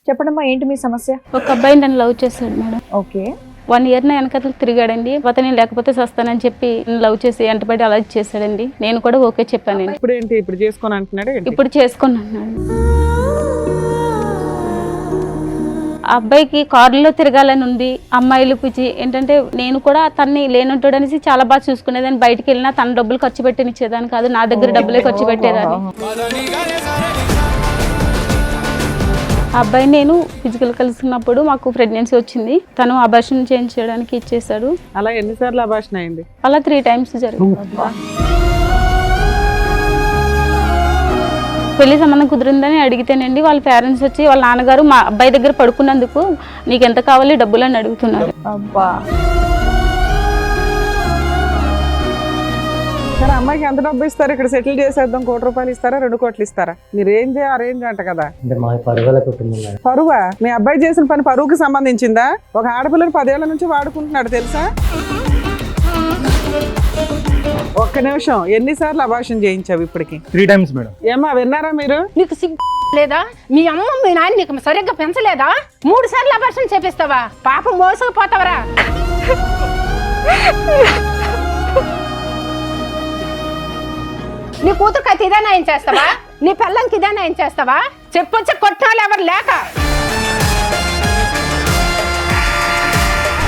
చెప్పడమ్మా, ఏంటి మీ సమస్య? ఒక అబ్బాయి నన్ను లవ్ చేశాడు మేడం. ఓకే. 1 year నా వెనకతలు తిరిగాడండి. నేను లేకపోతే సస్తానని చెప్పి లవ్ చేసి వెంటబడి అలా చేశాడండి. నేను కూడా ఓకే చెప్పానండి. ఇప్పుడు ఏంటి, ఇప్పుడు చేసుకోని అంటున్నాడు? ఇప్పుడు చేసుకున్నాను. ఆ అబ్బాయికి కారులో తిరగాలని ఉంది. అమ్మాయిలు పిచ్చి ఏంటంటే నేను కూడా తన్ని లేనంటాడు అనేసి చాలా బాగా చూసుకునేదాన్ని. బయటికి వెళ్ళినా తన డబ్బులు ఖర్చు పెట్టినిచ్చేదాన్ని కాదు, నా దగ్గర డబ్బులే ఖర్చు పెట్టేదాన్ని. ఆ అబ్బాయి నేను ఫిజికల్ కలిసినప్పుడు మాకు ప్రెగ్నెన్సీ వచ్చింది. తను అబార్షన్ చేయించడానికి ఇచ్చేసాడు. అలా ఎన్నిసార్లు అబార్షన్ అయింది? అలా 3 times జరిగింది. పెళ్లి సంబంధం కుదిరిందని అడిగితేనండి వాళ్ళ పేరెంట్స్ వచ్చి వాళ్ళ నాన్నగారు మా అబ్బాయి దగ్గర పడుకున్నందుకు నీకు ఎంత కావాలి డబ్బులు అని అడుగుతున్నారు. అబ్బా. సరే, అమ్మాయికి ఎంత డబ్బు ఇస్తారు? ఇక్కడ సెటిల్ చేసేద్దాం, 1 కోటి రూపాయలు ఇస్తారా, 2 కోట్లు ఇస్తారా? మీ రేంజ్ అరేంజ్ అంట కదా. పరువా? మీ అబ్బాయి చేసిన పని పరువుకి సంబంధించిందా? ఒక ఆడపిల్లని 10 ఏళ్ల నుంచి వాడుకుంటున్నాడు తెలుసా? ఒక్క నిమిషం, ఎన్నిసార్లు అబార్షన్ చేయించావు ఇప్పటికి? 3 times మేడం. ఏమా విన్నారా మీరు? నీకు సిగ్గు లేదా? మీ అమ్మ మీ నాన్న నీకు సరిగ్గా పెంచలేదా? 3 సార్లు అబార్షన్ చేపిస్తావా? పాపం మోసపోతావరా? నీ కూతురుకి అయితే ఇదే న్యాయం చేస్తావా? నీ పిల్లంకి ఇదే న్యాయం చేస్తావా? చెప్పొచ్చి కొట్టాలి ఎవరు లేక.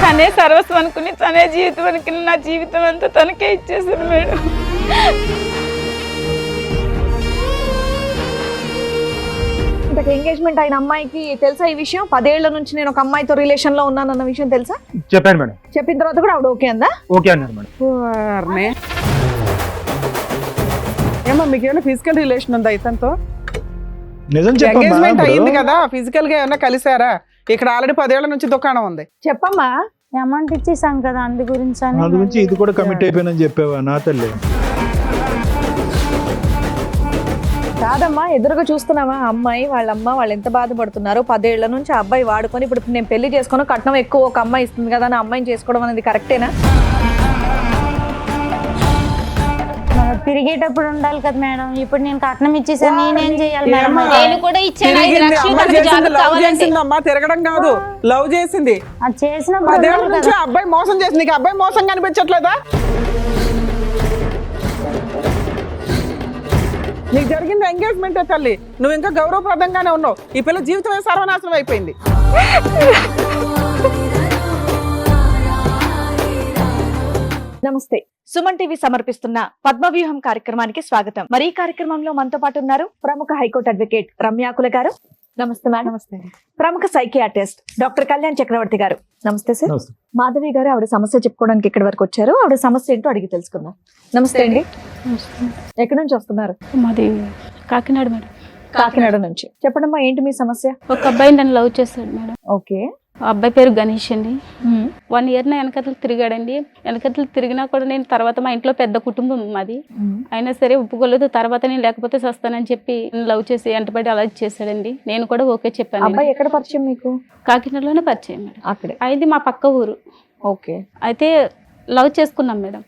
తనే సర్వస్వం అనుకుని, తనే జీవితం అనుకుని నా జీవితం అంతా తనకే ఇచ్చేసాను మేడం. ఇంతకు ఎంగేజ్మెంట్ అయిన అమ్మాయికి తెలుసా ఈ విషయం? 10 ఏళ్ల నుంచి నేను ఒక అమ్మాయితో రిలేషన్ లో ఉన్నానన్న విషయం తెలుసా? చెప్పాను మేడం. చెప్పిన తర్వాత కూడా ఆవిడ ఓకే అందా? ఓకే అన్నారు మేడం. ఏమో మీకేమైనా ఫిజికల్ రిలేషన్ ఉందా ఇతనితో? నిజం ఎంగేజ్మెంట్ అయ్యింది కదా, ఫిజికల్ గా ఏమైనా కలిసారా? ఇక్కడ ఆల్రెడీ 10 ఏళ్ల నుంచి దుకాణం ఉంది. చెప్పమ్మా. అమౌంట్ ఇచ్చేసాం కదా, అందు గురించి ఇది కూడా కమిట్ అయిపోయినని చెప్పావా నా తల్లి? కాదమ్మా, ఎదురుగా చూస్తున్నావా అమ్మాయి వాళ్ళ అమ్మ వాళ్ళు ఎంత బాధపడుతున్నారు. 10 ఏళ్ల నుంచి ఆ అబ్బాయి వాడుకొని ఇప్పుడు నేను పెళ్లి చేసుకుని కట్నం ఎక్కువ ఒక అమ్మాయి ఇస్తుంది కదా అని అమ్మాయిని చేసుకోవడం అనేది కరెక్టేనా? తిరిగేటప్పుడు ఉండాలి కదా మేడం. ఇప్పుడు నేను కట్నం ఇచ్చేసాను, నేనేం చేయాలి మేడం? నేను కూడా ఇచ్చాను 5 లక్షలు. అమ్మా తిరగడం కాదు, లవ్ చేసింది. అది చేసినప్పుడు 10 ఏళ్ల నుంచి అబ్బాయి మోసం చేసింది. నీకు అబ్బాయి మోసం కనిపించట్లేదా? నీకు జరిగింది ఎంగేజ్మెంట్ తల్లి, నువ్వు ఇంకా గౌరవప్రదంగానే ఉన్నావు. ఈ పిల్ల జీవితమే సర్వనాశనం అయిపోయింది. నమస్తే. సుమన్ టీవీ సమర్పిస్తున్న పద్మవ్యూహం కార్యక్రమానికి స్వాగతం. మరి ఈ కార్యక్రమంలో మనతో పాటు ఉన్నారు ప్రముఖ హైకోర్టు అడ్వకేట్ రమ్యాకుల గారు. నమస్తే మేడం. నమస్తే. ప్రముఖ సైకియాట్రిస్ట్ డాక్టర్ కళ్యాణ్ చక్రవర్తి గారు. నమస్తే సార్. మాధవి గారు ఆవిడ సమస్య చెప్పుకోవడానికి ఇక్కడి వరకు వచ్చారు. ఆవిడ సమస్య ఏంటో అడిగి తెలుసుకుందాం. నమస్తే అండి. ఎక్కడి నుంచి వస్తున్నారు? మాది కాకినాడ మేడం. కాకినాడ నుంచి. చెప్పడమ్మా, ఏంటి మీ సమస్య? ఒక అబ్బాయి నన్ను లవ్ చేశాడు మేడం. ఓకే. ఆ అబ్బాయి పేరు గణేష్ అండి. 1 year నా వెనకతలు తిరిగాడండి. వెనకతలు తిరిగినా కూడా నేను తర్వాత మా ఇంట్లో పెద్ద కుటుంబం మాది, అయినా సరే ఒప్పుకోలేదు. తర్వాత నేను లేకపోతే సస్తానని చెప్పి లవ్ చేసి వెంటబడి అలా చేశాడండి. నేను కూడా ఓకే చెప్పాను. అబ్బాయి ఎక్కడ పరిచయం మీకు? కాకినాడలోనే పరిచయం మేడం. అక్కడే. అది మా పక్క ఊరు. ఓకే. అయితే లవ్ చేసుకున్నాం మేడం.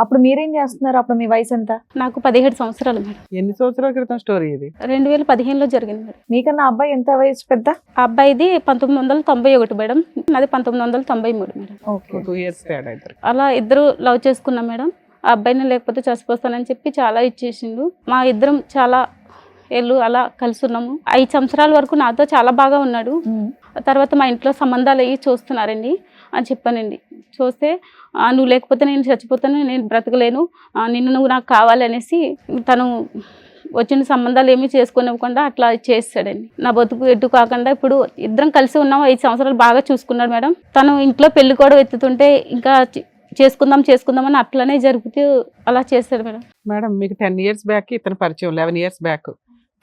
అప్పుడు మీరేం చేస్తున్నారు? అప్పుడు మీ వయసు ఎంత? నాకు 17 సంవత్సరాలు మేడం. ఎన్ని సంవత్సరాల క్రితం స్టోరీ ఇది? 2015లో జరిగింది మేడం. మీకన్నా అబ్బాయి ఎంత వయసు పెద్ద? ఆ అబ్బాయిది 1991 మేడం, నాది 1993 మేడం. ఓకే. 2 years తేడా. అలా ఇద్దరు లవ్ చేసుకున్నాం మేడం. ఆ అబ్బాయిని లేకపోతే చచ్చిపోతానని చెప్పి చాలా ఇచ్చేసిండు. మా ఇద్దరం చాలా ఏళ్ళు అలా కలిసి ఉన్నాము. 5 సంవత్సరాల వరకు నాతో చాలా బాగా ఉన్నాడు. తర్వాత మా ఇంట్లో సంబంధాలు అయ్యి చూస్తున్నారండి అని చెప్పానండి. చూస్తే నువ్వు లేకపోతే నేను చచ్చిపోతాను, నేను బ్రతకలేను, నిన్ను నువ్వు నాకు కావాలనేసి తను వచ్చిన సంబంధాలు ఏమీ చేసుకోనివ్వకుండా అట్లా చేస్తాడండి. నా బతుకు ఎటు కాకుండా ఇప్పుడు ఇద్దరం కలిసి ఉన్నాం. 5 సంవత్సరాలు బాగా చూసుకున్నాడు మేడం. తను ఇంట్లో పెళ్లి కూడా ఎత్తుతుంటే ఇంకా చేసుకుందాం అని అట్లనే జరుగుతూ అలా చేస్తాడు మేడం. మేడం మీకు 10 years బ్యాక్ ఇతను పరిచయం, 11 years బ్యాక్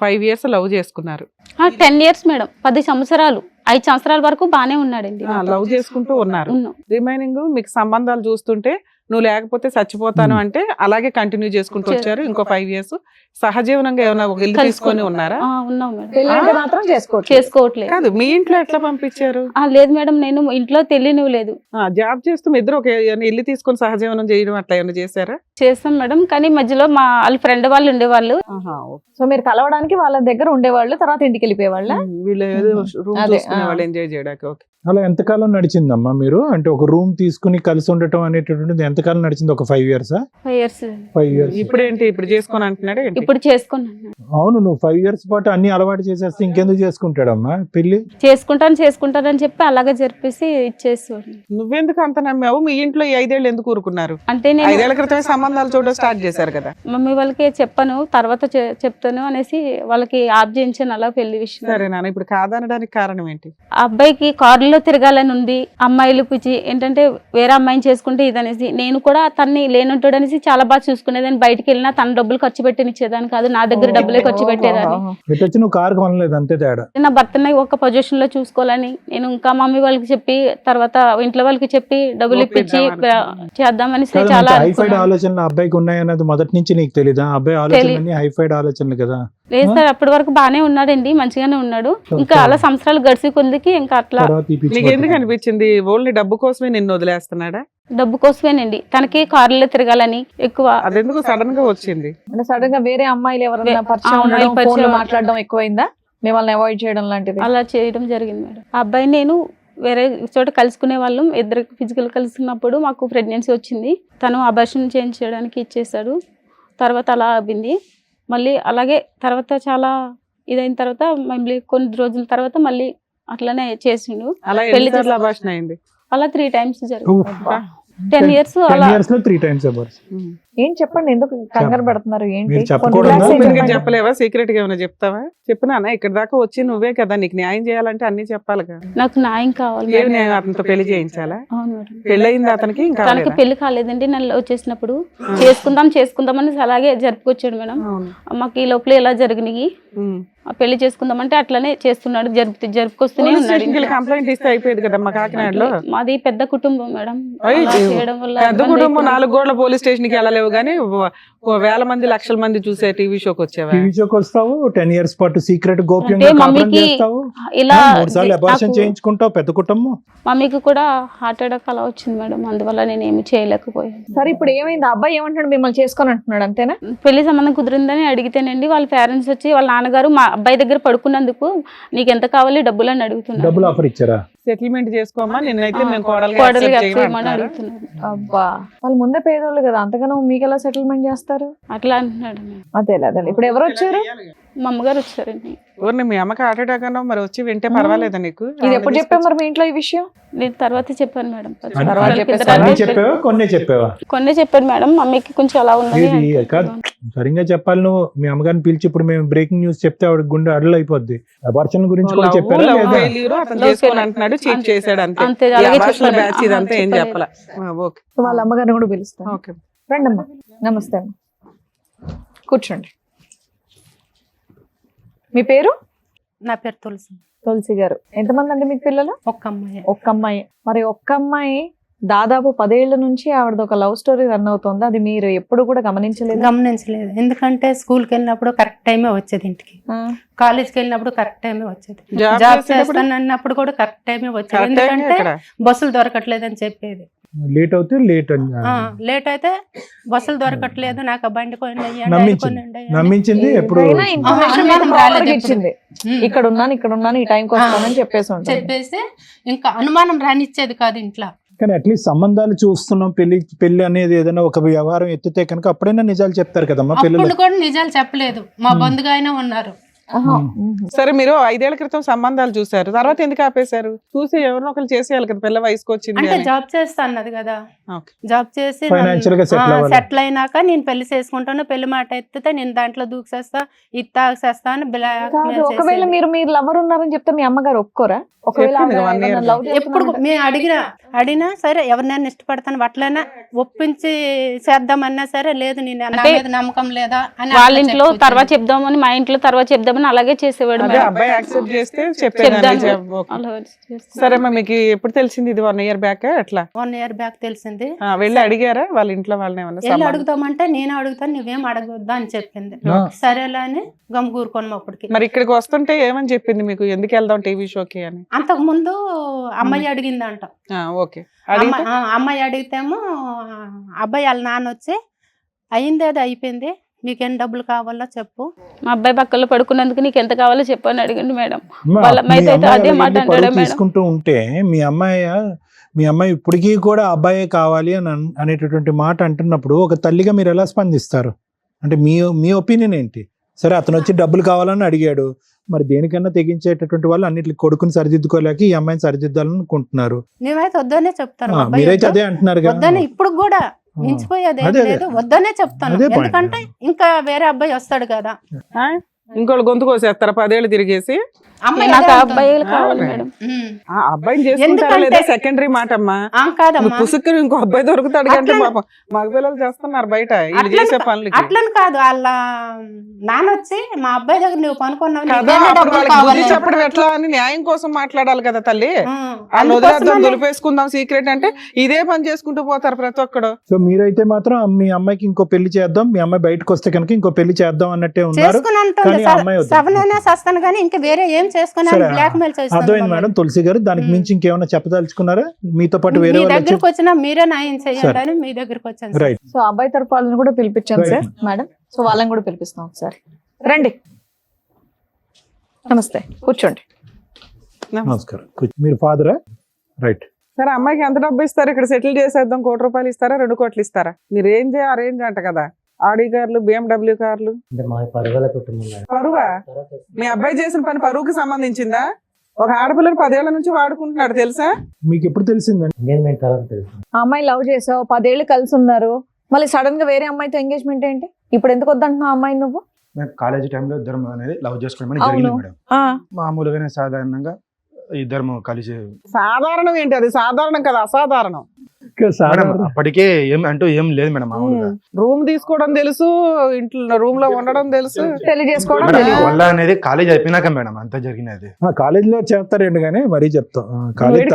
5 years లవ్ చేసుకున్నారు. 10 years మేడం, 10 సంవత్సరాలు. 5 సంవత్సరాల వరకు బానే ఉన్నాడండి. లవ్ చేసుకుంటూ ఉన్నారు. రిమైనింగ్ మీకు సంబంధాలు చూస్తుంటే నువ్వు లేకపోతే చచ్చిపోతాను అంటే అలాగే కంటిన్యూ చేసుకుంటూ వచ్చారు ఇంకో 5 years. సహజీవనంగా ఏమైనా ఒక ఇల్లు తీసుకొని ఉన్నారా? ఉన్నాం మేడం. పెళ్లి అంటే మాత్రం చేసుకోవచ్చు. చేసుకోవట్లేదు. కాదు, మీ ఇంట్లో ఎట్లా పంపించారు? లేదు మేడం, నేను ఇంట్లో తెలియనివ్వలేదు. జాబ్ చేస్తూ మీ ఇద్దరు ఒక ఇల్లు తీసుకొని సహజీవనం చేయడం అట్లా ఏమైనా చేశారా? చేస్తాం మేడం, కానీ మధ్యలో మా వాళ్ళ ఫ్రెండ్ వాళ్ళు ఉండేవాళ్ళు. సో మీరు కలవడానికి వాళ్ళ దగ్గర ఉండేవాళ్ళు, తర్వాత ఇంటికి వెళ్ళిపోయేవాళ్ళ? వీళ్ళు ఏదో రూమ్ అదే, చూసుకునే వాళ్ళు ఎంజాయ్ చేయడానికి. ఓకే. అలా ఎంతకాలం నడిచిందమ్మా మీరు? అంటే ఒక రూమ్ తీసుకుని కలిసి ఉండటం అనేటటువంటిది ఎంతకాలం నడిచింది? ఒక 5 years? 5 years. 5 years. ఇప్పుడు ఏంటి, ఇప్పుడు చేసుకొని అంటున్నాడు? ఇప్పుడు చేసుకున్నాను. అవును, నువ్వు 5 years పాటు అన్ని అలవాటు చేసేస్తే ఇంకెందుకు చేసుకుంటాడమ్మా పెళ్లి? చేసుకుంటానని చెప్పి అలాగే జరిపేసి ఇచ్చేసేవాడు. నువ్వెందుకు అంత నమ్మావు? మీ ఇంట్లో ఈ 5 ఏళ్ళు ఎందుకు ఊరుకున్నారు? అంటే 5 ఏళ్ల క్రితమే సంబంధాలు చూడడం స్టార్ట్ చేశారు కదా. మమ్మీ వాళ్ళకి చెప్పాను, తర్వాత చెప్తాను అనేసి వాళ్ళకి ఆప్ చేయించాను అలా పెళ్లి విషయం. సరే నాన్న, ఇప్పుడు కాదనడానికి కారణం ఏంటి? ఆ అబ్బాయికి కారులో తిరగాలని ఉంది, అమ్మాయిలు పిచ్చి ఏంటంటే వేరే అమ్మాయిని చేసుకుంటే ఇదనేసి. నేను కూడా తన్ని లేనుంటాడు అనేసి చాలా బాగా చూసుకునేదాన్ని. బయటికి వెళ్ళినా తన డబ్బులు ఖర్చు పెట్టినిచ్చేదాన్ని కాదు, నా దగ్గర డబ్బులే ఖర్చు పెట్టేదాన్ని. ఎటు వచ్చి నువ్వు కారు కొనలేదు, అంతే తేడా. నా భర్తని ఒక పొజిషన్ లో చూసుకోవాలని నేను ఇంకా మమ్మీ వాళ్ళకి చెప్పి తర్వాత ఇంట్లో వాళ్ళకి చెప్పి డబ్బులు ఇప్పించి చేద్దామని చాలా హైఫైడ్ ఆలోచనలు అబ్బాయికి ఉన్నాయన్నది మొదటి నుంచి నీకు తెలీదా? అబ్బాయి ఆలోచనలు హైఫైడ్ ఆలోచనలు కదా. లేదు సార్, అప్పటి వరకు బానే ఉన్నాడండి, మంచిగానే ఉన్నాడు. ఇంకా అలా సంవత్సరాలు గడిచి కొద్దికి ఇంకా అట్లా. నీకు ఎందుకు అనిపించింది ఓన్లీ డబ్బు కోసమే నిన్ను వదిలేస్తున్నాడా? డబ్బు కోసమేనండి, తనకి కారులో తిరగాలని ఎక్కువ. అదెందుకు సడన్ గా వచ్చింది? అంటే సడన్ గా వేరే అమ్మాయిలు ఎవరైనా పరిచయం అమ్మాయిలు ఉండడం, పరిచయం ఫోన్లో మాట్లాడడం ఎక్కువైందా? మిమ్మల్ని అవాయిడ్ చేయడం లాంటిది? అలా చేయడం జరిగింది మేడం. ఆ అబ్బాయి నేను వేరే చోట కలుసుకునే వాళ్ళం, ఇద్దరు ఫిజికల్ కలుసుకున్నప్పుడు మాకు ప్రెగ్నెన్సీ వచ్చింది. తను అబార్షన్ చేయించడానికి ఇచ్చేసాడు. తర్వాత అలా అయింది. మళ్ళీ అలాగే తర్వాత చాలా ఇదైన తర్వాత మళ్ళీ కొన్ని రోజుల తర్వాత మళ్ళీ అట్లనే చేసిండు. అలా పెళ్లి ఎన్నిసార్లు అబార్షన్ అయింది? అలా 3 times జరిగింది. 10 years అలా. 10 years లో 3 times అబార్స్. ఏం చెప్పండి, ఎందుకు కంగారు పడుతున్నారు? ఏంటి మీరు కొన్ని చెప్పకూడదా? relax అయ్యి ఓపెన్ గా చెప్పండి. చెప్పలేవా? సీక్రెట్ గా ఏమైనా చెప్తావా? చెప్పు నాన్న, ఇక్కడ దాకా వచ్చి నువ్వే కదా, నీకు న్యాయం చేయాలంటే అన్ని చెప్పాలిగా. నాకు న్యాయం కావాలి ఏమి మేడం. న్యాయం? అతనితో పెళ్లి చేయించాలా? అవును మేడం. పెళ్ళయింది అతనికి? ఇంకా తనకి పెళ్లి కాలేదండి. నన్ను లవ్ చేసినప్పుడు చేసుకుందాం అని అలాగే జరుపుకొచ్చాడు మేడం. మాకు ఈ లోపల ఎలా జరిగినాయి, ఆ పెళ్లి చేసుకుందామంటే అట్లనే చేస్తున్నాడు, జరుపుకొస్తూనే ఉన్నాడు. కంప్లైంట్ ఇస్తే అయిపోయేది కదా మా కాకినాడలో. మాది పెద్ద కుటుంబం మేడం. అయ్యో, అలా చేయడం వల్ల పెద్ద ఇబ్బంది కుటుంబం, అయిపోయింది. 4 గోడల పోలీస్ స్టేషన్ కి వెళ్ళలేవు గానీ వేల మంది లక్షల మంది చూసే టీవీ షోకి వచ్చావా? టీవీ షోకి వస్తావు, 10 years పాటు సీక్రెట్ అంటే గోప్యంగా కాపురం మమ్మీకి చేస్తావు, ఇలా 3 సార్లు అబార్షన్ నాకు- చేయించుకుంటావు. పెద్ద కుటుంబం. మమ్మీకి కూడా హార్ట్ అటాక్ అలా వచ్చింది మేడం, అందువల్ల నేను ఏమి చేయలేకపోయాను. సరే ఇప్పుడు ఏమైంది? ఆ అబ్బాయి ఏమంటాడు? మిమ్మల్ని చేసుకొని అంటున్నాడు అంతేనా? పెళ్లి సంబంధం కుదిరిందని అడిగితేనండి వాళ్ళ పేరెంట్స్ వచ్చి వాళ్ళ నాన్నగారు మా అబ్బాయి దగ్గర పడుకున్నందుకు నీకు ఎంత కావాలి డబ్బులు అని అడుగుతున్నారు. డబ్బులు ఆఫర్ ఇచ్చారా? సెటిల్మెంట్ చేసుకోమా, నిన్నైతే మేము కోడలు కోడలుగా చేయమని అడుగుతున్నారు. అబ్బా, వాళ్ళు ముందే పేదోళ్ళు కదా, అంతగానో మీకు ఎలా సెటిల్మెంట్ చేస్తారు? అట్లా అంటున్నాడు మేడం. అదే అదే. ఇప్పుడు ఎవరు వచ్చారు? మా అమ్మగారు వచ్చారండి. ఎవరిని? మీ అమ్మకి హార్ట్ అటాక్ అన్నావు, మరి వచ్చి వింటే పర్వాలేదా నీకు? ఇది ఎప్పుడు చెప్పావు మరి మీ ఇంట్లో ఈ విషయం? నేను తర్వాత చెప్పాను మేడం. తర్వాత చెప్పేసారా? అన్ని చెప్పావా, కొన్నే చెప్పావా? కొన్ని చెప్పాను మేడం. మమ్మీకి కొంచెం అలా ఉందని ఇది కాదు, సరిగ్గా చెప్పాలి. నువ్వు మీ అమ్మగారిని పిలిచి ఇప్పుడు మేము బ్రేకింగ్ న్యూస్ చెప్తే ఆవిడ గుండె అడలు అయిపోద్ది. అబార్షన్ గురించి కూడా చెప్పారా లేదా? అతను చేసుకొని అంటున్నాడు, చీట్ చేశాడు అంతే. అంతే, అలాగే ఈ అబార్షన్ చెప్పాను. బ్యాచ్ ఇదంతా ఏం చెప్పలేదు. చెప్పాలా? ఓకే వాళ్ళ అమ్మగారిని కూడా పిలుస్తాను. ఓకే. రండి అమ్మా. నమస్తే అమ్మ, కూర్చోండి. మీ పేరు? నా పేరు తులసి. తులసి గారు. ఎంతమంది అండి మీకు పిల్లలు? ఒక్క అమ్మాయి. ఒక్క అమ్మాయి. మరి ఒక్క అమ్మాయి దాదాపు 10 ఏళ్ల నుంచి ఆవిడది ఒక లవ్ స్టోరీ రన్ అవుతుంది. అది మీరు ఎప్పుడు కూడా గమనించలేదు? గమనించలేదు, ఎందుకంటే స్కూల్కి వెళ్ళినప్పుడు కరెక్ట్ టైమే వచ్చేది, ఇంటికి కాలేజ్కి వెళ్ళినప్పుడు కరెక్ట్ టైమే వచ్చేది, జాబ్ చేస్తాను అన్నప్పుడు కూడా కరెక్ట్ టైమే వచ్చేది. ఎందుకంటే బస్సులు దొరకట్లేదు అని చెప్పేది. లేట్ అవుతే లేట్ అని లేట్ అయితే బస్సులు దొరకట్లేదు, నాకు ఆ బండి నమ్మించింది. ఎప్పుడు అయినా information అనుమానం మీకు రాలేదు proper గా ఎప్పుడు. ఇచ్చింది. ఇక్కడ ఉన్నాను ఈ టైంకి వస్తానని చెప్పేసి ఉంటుంది. చెప్పేసి ఇంకా అనుమానం రానిచ్చేది కాదు ఇంట్లో. కానీ అట్లీస్ట్ సంబంధాలు చూస్తున్నాం, పెళ్లి అనేది ఏదైనా ఒక వ్యవహారం ఎత్తితే కనుక అప్పుడైనా నిజాలు చెప్తారు కదమ్మా పిల్లలు. అప్పుడు కూడా నిజాలు చెప్పలేదు, మా బంధుగా అయినా ఉన్నారు. సరే, మీరు 5 ఏళ్ల క్రితం సంబంధాలు చూసారు, తర్వాత ఎందుకు ఆపేశారు? చూసి ఎవరినో ఒకరు చేసేయాలి కదా, పిల్ల వయసుకు వచ్చింది అంటే అని. జాబ్ చేస్తా అన్నది కదా, ఓకే. జాబ్ చేసి Financial గా settle అవ్వాలి. సెటిల్ అయినాక నేను పెళ్లి చేసుకుంటాను, పెళ్లి మాట ఎత్తితే నేను దాంట్లో దూకేస్తా, ఇది తాగేస్తా అని కాదు, ఒకవేళ మీరు లవర్ ఉన్నారని చెప్తే మీ అమ్మగారు ఒప్పుకోరా? ఒకవేళ చెప్పింది ఆవిడ 1 year ఏమన్నా love ఎప్పుడు చేస్తున్నారంటే? మేము అడిగినా సరే, ఎవరినైనా ఇష్టపడతాను అట్లైనా ఒప్పించి చేద్దామన్నా సరే, లేదు నేను నా మీద నమ్మకం లేదా అని వాళ్ళ అట్లా ఇంట్లో చెప్పుకొచ్చింది. తర్వాత చెప్దామని మా ఇంట్లో తర్వాత చెప్దాం చేద్దామని అలాగే చేసేవాడు అదే మేడం. అబ్బాయి యాక్సెప్ట్ చేస్తే చెప్దాను. చెప్పేదాన్ని. అలా చేస్తే- సరే అమ్మా, మీకు ఎప్పుడు తెలిసింది ఇది 1 year బ్యాక్ ఎట్లా? 1 year బ్యాక్ తెలిసింది. వెళ్ళి అడిగారా వాళ్ళ ఇంట్లో వాళ్ళని ఏమన్నా వెళ్ళి సంబంధం? అడుగుతామంటే నేను అడుగుతాను నువ్వేం అడగొద్దా అని చెప్పింది. ఆ. సరేలే అని గమ్ముకూరుకోను అప్పటికి. మరి ఇక్కడికి వస్తుంటే ఏమని చెప్పింది మీకు, ఎందుకు వెళ్దాం టీవీ షోకి అని? అంతకు ముందు అమ్మాయి అడిగిందంట. ఓకే, అడిగితే అమ్మాయి అడిగితేమో అబ్బాయి వాళ్ళ నాన్న వచ్చి అయిందేదో అయిపోయింది, నీకేం డబ్బులు కావాలో చెప్పు. మా అబ్బాయి పక్కలో పడుకున్నందుకు నీకు ఎంత కావాలో చెప్పని అడిగండి మేడం. అమ్మా, వాళ్ళ మీ అమ్మాయితో అయితే అమ్మాయి అదే అలా మాట వెళ్ళి అంటాడా పరువు మేడం? తీసుకుంటూ ఉంటే మీ అమ్మాయి ఇప్పటికీ కూడా అబ్బాయే కావాలి అని అనేటటువంటి మాట అంటున్నప్పుడు ఒక తల్లిగా మీరు ఎలా స్పందిస్తారు? అంటే మీ ఒపీనియన్ ఏంటి? సరే, అతను వచ్చి డబ్బులు కావాలని అడిగాడు, మరి దేనికన్నా తెగించేటటువంటి వాళ్ళు అన్నిటికి కొడుకుని సరిదిద్దుకోలేక ఈ అమ్మాయిని సరిదిద్దాలని అనుకుంటున్నారు. నేనైతే వద్దనే చెప్తాను. ఆ, అబ్బాయి మీరైతే వద్దు. అదే అంటున్నారు కదా. వద్దనే ఇప్పుడు కూడా మించిపోయేది ఏం అదే, లేదు, వద్దనే చెప్తాను. అదే point. ఎందుకంటే ఇంకా వేరే అబ్బాయి వస్తాడు కదా. ఇంకోళ్ళు గొంతు కోసేస్తారా 10 ఏళ్ళు తిరిగేసి? అమ్మాయి నాకు అదే ఆ అంటుంది. అబ్బాయిలు కావాలి ఆ, మేడం. ఆ అబ్బాయిని చేసుకుంటారా లేదా సెకండరీ మాట అమ్మా. కాదమ్మా, పుసుక్కుని ఇంకో అబ్బాయి దొరుకుతాడు అంటే అట్లని- పాపం మగ పిల్లలు చేస్తున్నారు బయట వీళ్ళు అట్లని చేసే కా- పనులకి అట్లని కాదు, వాళ్ళ నాన్న వచ్చి మా అబ్బాయి దగ్గర నువ్వు పనుకున్నావు, కదా. నీకేమైనా అప్పుడు డబ్బులు వాళ్ళకి బుద్ధి కావాలి. చెప్పడం ఎట్లా అని న్యాయం కోసం మాట్లాడాలి కదా తల్లి. వాళ్ళు అందుకోసమనే- వదిలేద్దాం, దులిపేసుకుందాం సీక్రెట్ అంటే ఇదే పని చేసుకుంటూ పోతారు ప్రతి ఒక్కడు. సో మీరైతే మాత్రం మీ అమ్మాయికి ఇంకో పెళ్లి చేద్దాం, మీ అమ్మాయి బయటకు వస్తే కనుక ఇంకో పెళ్లి చేద్దాం అన్నట్టే ఉన్నారు. చేసుకుని అంటుంది. కానీ ఆ అమ్మాయి వద్దు. సవనైనా సస్తాను కానీ ఇంకా వేరే ఏం చేసుకుని సరే, బ్లాక్ మెయిల్ అర్థమైంది మేడం. తులసి గారు, దానికి మించి ఇంకేమైనా చెప్పదలుచుకున్నారా? మీతో పాటు వేరే మీ వాళ్ళు దగ్గరకు వచ్చినా మీరే న్యాయం చేయండి సరే. అని మీ దగ్గరకు వచ్చాను సార్. రైట్. సో అబ్బాయి తరపు వాళ్ళని కూడా పిలిపించాం Right. Sir madam. సో వాళ్ళని కూడా పిలిపిస్తాం ఒకసారి. రండి, నమస్తే, కూర్చోండి. నమస్కారం. మీరు ఫాదరా? రైట్. సరే, అమ్మాయికి ఎంత డబ్బు ఇస్తారు? ఇక్కడ సెటిల్ చేసేద్దాం, 1 కోటి రూపాయలు ఇస్తారా, 2 కోట్లు ఇస్తారా? మీ రేంజ్ ఆ రేంజ్ అంట కదా. ఆడి కార్లు, BMW కార్లు. పరువా? మీ అబ్బాయి చేసిన పని పరువుకి సంబంధించిందా? ఒక ఆడపిల్లని 10 ఏళ్ల నుంచి వాడుకుంటున్నాడు తెలుసా? మీకు ఎప్పుడు తెలిసిందండి? ఆ అమ్మాయి లవ్ చేసావు, 10 ఏళ్ళు కలిసి ఉన్నారు, మళ్ళీ సడన్ గా వేరే అమ్మాయితో ఎంగేజ్మెంట్ ఏంటి? ఇప్పుడు ఎందుకు వద్దంటున్నావు అమ్మాయి నువ్వు? మేము కాలేజీ టైంలో ఇద్దరం అనేది లవ్ చేసుకోవడం అవును. జరిగింది మేడం. ఆ, మామూలుగానే సాధారణంగా ఇద్దరం కలిసి సాధారణం ఏంటి? అది సాధారణం కదా, అసాధారణం. మేడం అప్పటికే ఏం లేదు మేడం. మామూలుగా రూమ్ తీసుకోవడం తెలుసు, ఇంట్లో రూమ్ లో ఉండడం తెలుసు. పెళ్లి చేసుకోవడం మేడం, తెలియదు. వల్ల అనేది కాలేజ్ అయిపోయినాక మేడం అంతా జరిగినది. కాలేజీలో చేస్తారండి, కానీ మరీ చెప్తాం.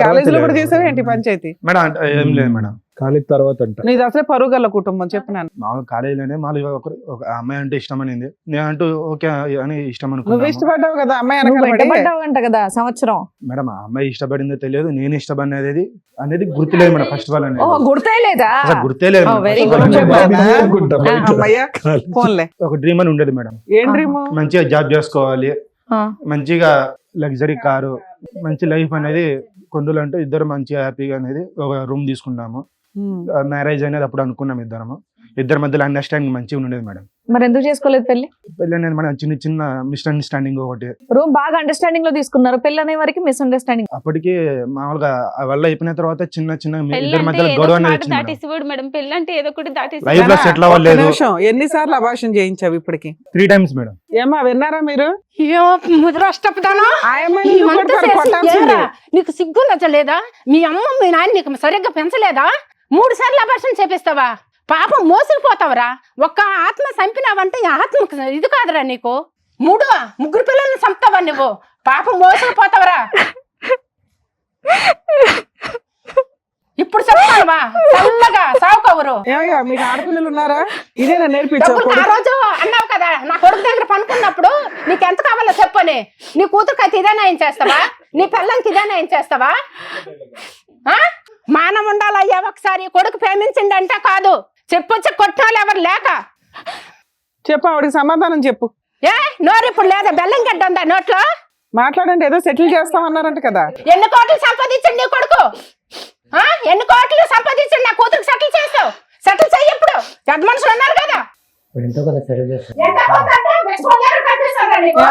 కాలేజీలో కూడా చేసావు ఏంటి పంచాయతీ? మేడం ఏం లేదు మేడం. కాలేజ్ తర్వాత అంట. నీది అసలే పరుగల్ల కుటుంబం చెప్పినాను. మామూలు కాలేజీలోనే మామూలుగా ఒక అమ్మాయి అంటే ఇష్టం అనింది, నేనంటూ ఓకే అని ఇష్టం నువ్వు అనుకున్నాను. ఇష్టపడ్డావు కదా అమ్మాయి నువ్వు వెనకాల పడి. బయటపడ్డావంట కదా సంవత్సరం. మేడం ఆ అమ్మాయి ఇష్టపడిందో తెలియదు, నేను ఇష్టపడినది అనేది గుర్తులేదు మేడం. ఫస్ట్ ఆఫ్ ఆల్ అనేది ఓహో, గుర్తే లేదా? అసలు గుర్తే లేదు madam. very First good. of all చెప్పాలి. అనేది అనుకుంటా బయట. అమ్మయ్య ఫోన్లే. ఒక డ్రీమ్ అని ఉండేది మేడం. ఏం డ్రీమ్? మంచిగా జాబ్ చేసుకోవాలి, ఆ, మంచిగా లగ్జరీ కారు, మంచి లైఫ్ అనేది కొండలంటూ ఇద్దరు మంచిగా హ్యాపీగా అనేది ఒక రూమ్ తీసుకున్నాము. మ్యారేజ్ అనేది అప్పుడు అనుకున్నాం ఇద్దరి మధ్యలో అండర్స్టాండింగ్ మంచిగా ఉండేది మేడం. మరి ఎందుకు చేసుకోలేదు పెళ్లి? పెళ్ళి అనేది మనం చిన్న మిస్అండర్స్టాండింగ్ ఒకటి. రూమ్ బాగా అండర్స్టాండింగ్ లో తీసుకున్నారు, పెళ్లి అనే వరకు మిస్అండర్స్టాండింగ్. అప్పటికి మామూలుగా ఆ వల్ల అయిపోయిన తర్వాత చిన్న పెళ్ళి ఇద్దరి అంటే మధ్యలో ఏదో గొడవ ఒక అనేది మాట వచ్చింది మేడం. దాటేసేవాడు మేడం. పెళ్ళి అంటే ఏదో ఒకటి దాటేసి లైఫ్ లో సెటిల్ అవ్వలేదు. ఎన్నిసార్లు అభాషణ చేయించావు ఇప్పటికి? 3 times మేడం. ఏమా విన్నారా మీరు? ముద్రష్టపదానా ఆయమ్మని నువ్వు కూడా కొట్టాల్సిందే. నీకు సిగ్గు నచ్చలేదా? మీ అమ్మ మీ నాన్న నీకు సరిగ్గా పెంచలేదా? 3 సార్లు అభాషణ చేపిస్తావా? పాపం మోసుకుపోతావరా? ఒక్క ఆత్మ చంపినావంటే ఈ ఆత్మకు ఇది కాదురా నీకు. 3 పిల్లల్ని చంపుతావా నువ్వు? పాపం మోసుకుపోతావరా? ఇప్పుడు చెప్తావా? చల్లగా సావుకవరు. ఏమయ్యా మీకు ఆడపిల్లలు ఉన్నారా? ఇదేనా నేర్పించావు? డబ్బులు ఆ రోజు అన్నావు కదా, నా కొడుకు దగ్గర పనుకున్నప్పుడు నీకు ఎంత కావాలో చెప్పని. నీ కూతురుకి అయితే ఇదే న్యాయం చేస్తావా? నీ పిల్లలకి ఇదే న్యాయం చేస్తావా? మానం ఉండాలయ్యా. ఒకసారి కొడుకు ప్రేమించిందంటే కాదు, చెప్పొచ్చి కొట్టాలి ఎవరు లేక. చెప్పు, ఆవిడకి సమాధానం చెప్పు. ఏ నోరు ఇప్పుడు లేదా? బెల్లం గడ్డ ఉందా నోట్లో? మాట్లాడండి, ఏదో సెటిల్ చేస్తామన్నారంట కదా. ఎన్ని కోట్లు సంపాదించండి నీ కొడుకు? ఎన్ని కోట్లు సంపాదించండి నా కూతురికి సెటిల్ చేస్తావు? సెటిల్ చెయ్యి. ఇప్పుడు పెద్ద మనుషులు ఉన్నారు కదా. ఎంతో కొంత అంటే best one year కనిపిస్తుందా నీకు?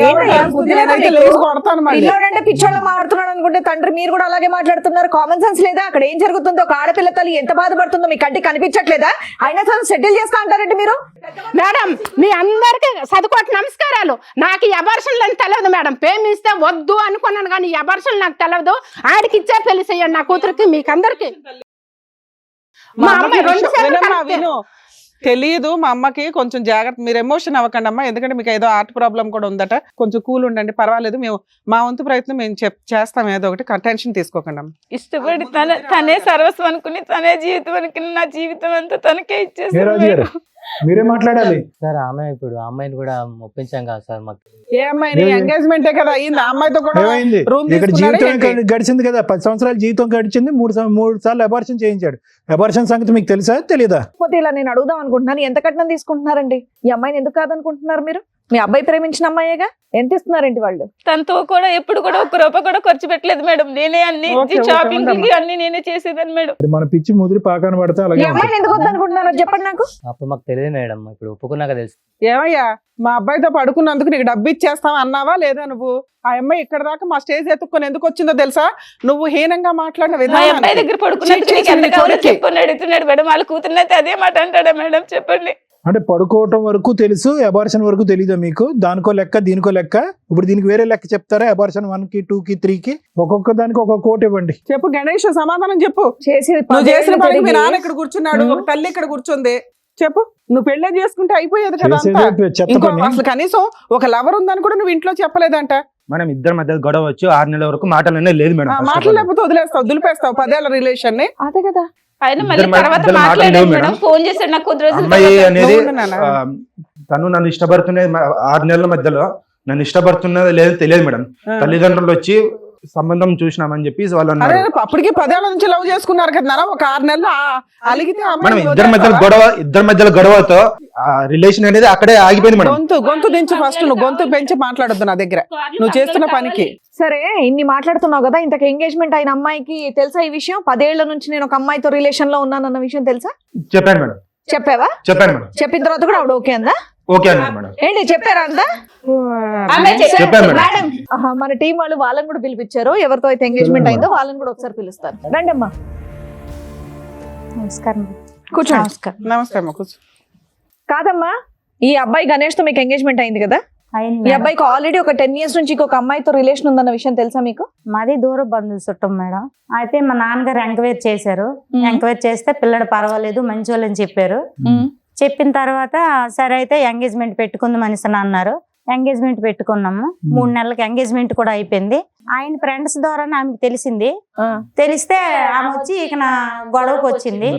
ఏమయ్యా, నేనైతే లేచి కొడతాను మళ్ళీ. పిల్లోడంటే పిచ్చోళ్ళ మాట్లాడుతున్నాడు అనుకుంటే తండ్రి మీరు కూడా అలాగే మాట్లాడుతున్నారు. కామన్ సెన్స్ లేదా? అక్కడ ఏం జరుగుతుందో, ఒక ఆడపిల్ల తల్లి ఎంత బాధపడుతుందో మీ కంటికి కనిపించట్లేదా? అయినా సరే సెటిల్ చేస్తా అంటారంటే మీరు. మేడం మీ అందరికి చదువుకోటి నమస్కారాలు. నాకు ఈ అబార్షన్లు అని తెలియదు మేడం. ప్రేమిస్తే వద్దు అనుకున్నాను కానీ ఈ అబార్షన్లు నాకు తెలియదు. ఆడికి ఇచ్చే పెళ్లి చేయండి నా కూతురికి, మీకు అందరికి. మా అమ్మాయి 2 సార్లు వినమ్మా, కరెక్టే. విను. తెలియదు మా అమ్మకి, కొంచెం జాగ్రత్త, మీరు ఎమోషన్ అవ్వకండి అమ్మా, ఎందుకంటే మీకు ఏదో హార్ట్ ప్రాబ్లం కూడా ఉందట, కొంచెం కూల్ ఉండండి, పర్వాలేదు, మేము మా వంతు ప్రయత్నం మేము చేస్తాం, ఏదో ఒకటి టెన్షన్ తీసుకోకండి అమ్మా. ఇష్టపడి తనే సర్వస్వం అనుకుని, తనే జీవితం అనుకుని, నా జీవితం అంతా తనకే ఏ ఇచ్చేసాను రాజు గారు మేడం. మీరే మాట్లాడాలి. సార్ ఆమె ఇప్పుడు అమ్మాయిని కూడా ఒప్పించాం కదా సార్ మాకు. ఏ అమ్మాయిని? ఎంగేజ్మెంటే కదా అయింది, ఆ అమ్మాయితో కూడా ఏమైంది? రూమ్ ఇక్కడ తీసుకున్నాడా జీవితం ఏంటి? గడిచింది కదా, 10 సంవత్సరాల జీవితం గడిచింది, మూడు సార్లు అబార్షన్ చేయించాడు. అబార్షన్ సంగతి మీకు తెలుసా తెలీదా? కాకపోతే ఇలా నేను అడుగుదాం అనుకుంటున్నాను, ఎంత కట్నం తీసుకుంటున్నారండి? ఈ అమ్మాయిని ఎందుకు కాదనుకుంటున్నారు మీరు? మీ అబ్బాయి ప్రేమించిన అమ్మాయేగా, ఎంత ఇస్తున్నారేంటి వాళ్ళు? తనతో కూడా ఎప్పుడు కూడా 1 రూపాయి కూడా ఖర్చు పెట్టలేదు మేడం. నేనే అన్ని ఓకే, ఓకే, షాపింగ్ ఉండమ్మా. అన్ని నేనే చేసేదాన్ని మేడం. మరి మన పిచ్చి ముదిరి పాకాన పడితే ఈ అలాగే అమ్మాయిని ఎందుకు వద్దనుకుంటున్నారో చెప్పండి నాకు. అప్పుడు మాకు తెలియదు మేడం, ఇప్పుడు ఒప్పుకున్నాక తెలుసు. ఏమయ్యా, మా అబ్బాయితో పడుకున్నందుకు నీకు డబ్బు ఇచ్చేస్తావా అన్నావా లేదా నువ్వు? ఆ అమ్మాయి ఇక్కడ దాకా మా స్టేజ్ ఎత్తుక్కొని ఎందుకు వచ్చిందో తెలుసా? నువ్వు హీనంగా మాట్లాడిన మా విధానం. అబ్బాయి దగ్గర పడుకున్నప్పుడు నీకు ఎంత కావాలో చెప్పని అడుగుతున్నాడు మేడం. వాళ్ళ కూతురునైతే అదే మాట అంటాడా మేడం? చెప్పండి. అంటే పడుకోవటం వరకు తెలుసు, అబార్షన్ వరకు తెలీదా మీకు? దానికో లెక్క దీనికో లెక్క. ఇప్పుడు దీనికి వేరే లెక్క చెప్తారా? అబార్షన్ 1కి 2కి 3కి ఒక్కొక్క దానికి ఒక్కొక్క కోట్ ఇవ్వండి. చెప్పు గణేష్, సమాధానం చెప్పు. చేసి నువ్వు చేసిన పని మీ నాన్న ఇక్కడ కూర్చున్నాడు, ఒక తల్లి ఇక్కడ కూర్చుంది, చెప్పు. నువ్వు పెళ్ళే చేసుకుంటే అయిపోయేది కదా అంతా. చేసేదే చెత్త ఇంకో పని. అసలు కనీసం ఒక లవర్ ఉందని కూడా నువ్వు ఇంట్లో చెప్పలేదంట. మనం ఇద్దరి మధ్య గొడవ వచ్చి 6 నెలల వరకు మాటలనే లేదు మేడం. మాటలు లేకపోతే వదిలేస్తావు, దులిపేస్తావు 10 ఏళ్ల రిలేషన్ ని. అదే కదా. ఆయన మళ్ళీ ఇద్దరు తర్వాత ఇద్దరు మాటలు మాట్లాడాడు లేవు మేడం. మేడం. ఫోన్ చేశాడు నాకు కొద్ది రోజుల అమ్మాయి తర్వాత. అనేది నువ్వు నాన్న. తను నన్ను ఇష్టపడుతున్నది 6 నెలల మధ్యలో నన్ను ఇష్టపడుతున్నది లేదు తెలియదు మేడం. తల్లిదండ్రులు వచ్చి సంబంధం చూసినామని చెప్పి వాళ్ళు అరే అన్నారు. అప్పటికి 10 ఏళ్ల నుంచి లవ్ చేసుకున్నారు కదా నాన్న, ఒక 6 నెలలు అలిగితే మనం అమ్మాయిని ఇద్దరి మధ్యలో గొడవతో రిలేషన్ అనేది అక్కడే ఆగిపోయింది మేడం. గొంతు దించు ఫస్ట్, నువ్వు గొంతు పెంచి మాట్లాడొద్దు నా దగ్గర, నువ్వు చేస్తున్న పనికి. సరే, ఇన్ని మాట్లాడుతున్నావు కదా, ఇంతకు ఎంగేజ్మెంట్ అయిన అమ్మాయికి తెలుసా ఈ విషయం? 10 ఏళ్ల నుంచి నేను ఒక అమ్మాయితో రిలేషన్ లో ఉన్నానన్న విషయం తెలుసా? చెప్పాను మేడం. చెప్పావా? చెప్పాను మేడం. చెప్పిన తర్వాత కూడా ఆవిడ ఓకే అందా? ఓకే అన్నారు మేడం. ఏంటి చెప్పారా అంతా? చెప్పాను మేడం. మేడం, మన టీం వాళ్ళు వాళ్ళని కూడా పిలిపించారు. ఎవరితో అయితే ఎంగేజ్మెంట్ అయిందో వాళ్ళని కూడా ఒకసారి పిలుస్తారు. రండి అమ్మా, నమస్కారం. కూర్చోండి. నమస్కారం. నమస్తే అమ్మ, కూర్చో. కాదమ్మా, ఈ అబ్బాయి గణేష్ తో మీకు ఎంగేజ్మెంట్ అయింది కదా? అయింది ఈ మేడం. అబ్బాయికి ఆల్రెడీ ఒక 10 years నుంచి ఇంకొక అమ్మాయితో రిలేషన్ ఉందన్న విషయం తెలుసా మీకు? మాది దూర బంధువు చుట్టం మేడం. అయితే మా నాన్నగారు ఎంక్వైరీ చేశారు. ఎంక్వైరీ చేస్తే పిల్లడు పర్వాలేదు, మంచోళ్ళని చెప్పారు. చెప్పిన తర్వాత సరే అయితే ఎంగేజ్మెంట్ పెట్టుకుందాం అనేసి అన్నారు. ఎంగేజ్మెంట్ పెట్టుకున్నాము. 3 నెలలకి ఎంగేజ్మెంట్ కూడా అయిపోయింది. ఆయన ఫ్రెండ్స్ ద్వారా ఆమెకు తెలిసింది. తెలిస్తే ఆమె వచ్చి ఇక నా గొడవకు వచ్చింది.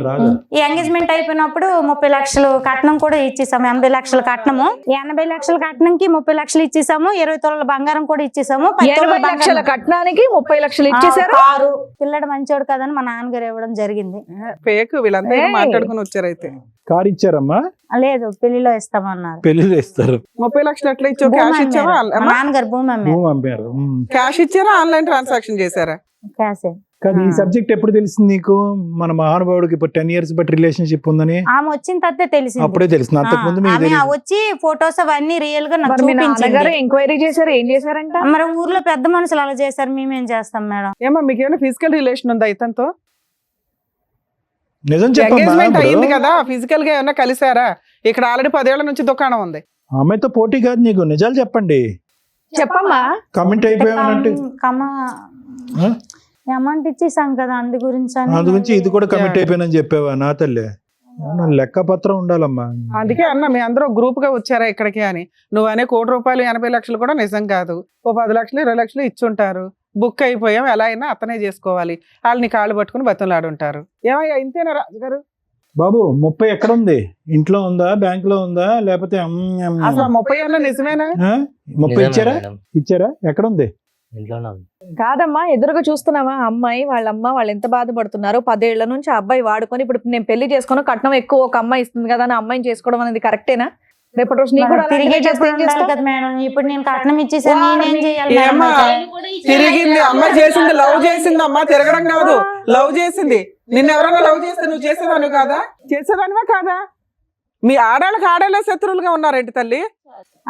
ఈ ఎంగేజ్మెంట్ అయిపోయినప్పుడు 30 లక్షలు కట్నం కూడా ఇచ్చేసాము. 80 లక్షల కట్నము, 80 లక్షల కట్నంకి 30 లక్షలు ఇచ్చేసాము. 20 తులాల బంగారం కూడా ఇచ్చేసాము. 80 లక్షల కట్నానికి 30 లక్షలు ఇచ్చేసారు. కారు పిల్లడు మంచోడు కదని మా నాన్నగారు ఇవ్వడం జరిగింది. ఫేక్, వీళ్ళంతా ఏదో మాట్లాడుకుని వచ్చారు. అయితే కారు ఇచ్చారమ్మా? లేదు, పెళ్లిలో ఇస్తామన్నారు. పెళ్లిలో ఇస్తారు. 30 లక్షలు ఎట్లా ఇచ్చావు? క్యాష్ ఇచ్చావా? మా నాన్నగారు భూమి అమ్మారు. భూమి అమ్మారు. క్యాష్ ఇచ్చారా, ఆన్లైన్ ట్రాన్సాక్షన్ చేశారా? క్యాషే. కానీ ఈ సబ్జెక్ట్ ఎప్పుడు తెలిసింది నీకు? మన మహానుభావుడికి ఇప్పుడు 10 years బట్టి రిలేషన్షిప్ ఉందని ఆమె వచ్చిన తర్వాత తెలిసింది. అప్పుడే తెలిసింది. అంతకు ముందు మీకు ఆమె తెలియదు. వచ్చి ఫొటోస్ అవన్నీ రియల్ గా నాకు మరి మీ నాన్నగారు చూపించింది. ఎంక్వైరీ చేశారు, ఏం చేశారంట? మరి ఊర్లో పెద్ద మనుషులు అలా చేశారు, మేమేం చేస్తాం మేడం? ఏమో మీకు ఏమైనా ఫిజికల్ రిలేషన్ ఉందా ఇతనితో? నిజం ఎంగేజ్మెంట్ అయ్యింది చెప్పమ్మా. కదా, ఫిజికల్ గా ఏమన్నా కలిసారా? ఇక్కడ ఆల్రెడీ 10 ఏళ్ల నుంచి దుకాణం ఉంది. అమ్మాయితో పోటీ కాదు నీకు, నిజాలు చెప్పండి. చెప్పమ్మా. కమెంట్ అయిపోయామనంటే అమౌంట్ ఇచ్చేసాం కదా, అందు గురించి అని. అందు గురించి ఇది కూడా కమిట్ అయిపోయానని చెప్పావా? నా తల్లి, లెక్క పత్రం ఉండాలమ్మా. అందుకే అన్న మీ అందరూ గ్రూప్ గా వచ్చారా ఇక్కడికి అని. నువ్వు అనే ₹1,00,00,000 80 లక్షలు కూడా నిజం కాదు. ఓ 10 లక్షలు 20 లక్షలు ఇచ్చుంటారు. బుక్ అయిపోయాం, ఎలా అయినా అతనే చేసుకోవాలి. వాళ్ళని కాళ్ళు పట్టుకుని బతులాడుంటారు. ఏమయ్యా ఇంతేనా రాజుగారు? బాబు 30 ఎక్కడ ఉంది? ఇంట్లో ఉందా, బ్యాంక్ లో ఉందా, లేకపోతే అసలు 30 అన్న నిజమేనా? 30 ఇచ్చారా? మేడం, ఇచ్చారా? ఎక్కడ ఉంది? ఇంట్లోనే ఉంది. కాదమ్మా, ఎదురుగా చూస్తున్నావా అమ్మాయి వాళ్ళ అమ్మ వాళ్ళు ఎంత బాధపడుతున్నారు? 10 ఏళ్ల నుంచి ఆ అబ్బాయి వాడుకొని ఇప్పుడు నేను పెళ్లి చేసుకుని కట్నం ఎక్కువ ఒక అమ్మాయి ఇస్తుంది కదా అని అమ్మాయిని చేసుకోవడం అనేది కరెక్టేనా? రేపటి రోజు నీకు కూడా అలాంటిదే చేస్తే తిరిగేటప్పుడు ఏం ఉండాలి చేస్తావు? కదా మేడం. ఇప్పుడు నేను కట్నం ఇచ్చేసాను, నేనేం చేయాలి మేడం? ఏమ్మా తిరిగింది అమ్మ చేసింది, లవ్ చేసింది అమ్మ, తిరగడం కాదు, లవ్ చేసింది. నిన్ను ఎవరైనా లవ్ చేస్తే నువ్వు చేసేదాన్ని కాదా? చేసేదానివా కాదా? మీ ఆడాళ్ళకి ఆడాళ్ళే శత్రువులుగా ఉన్నారేంటి తల్లి?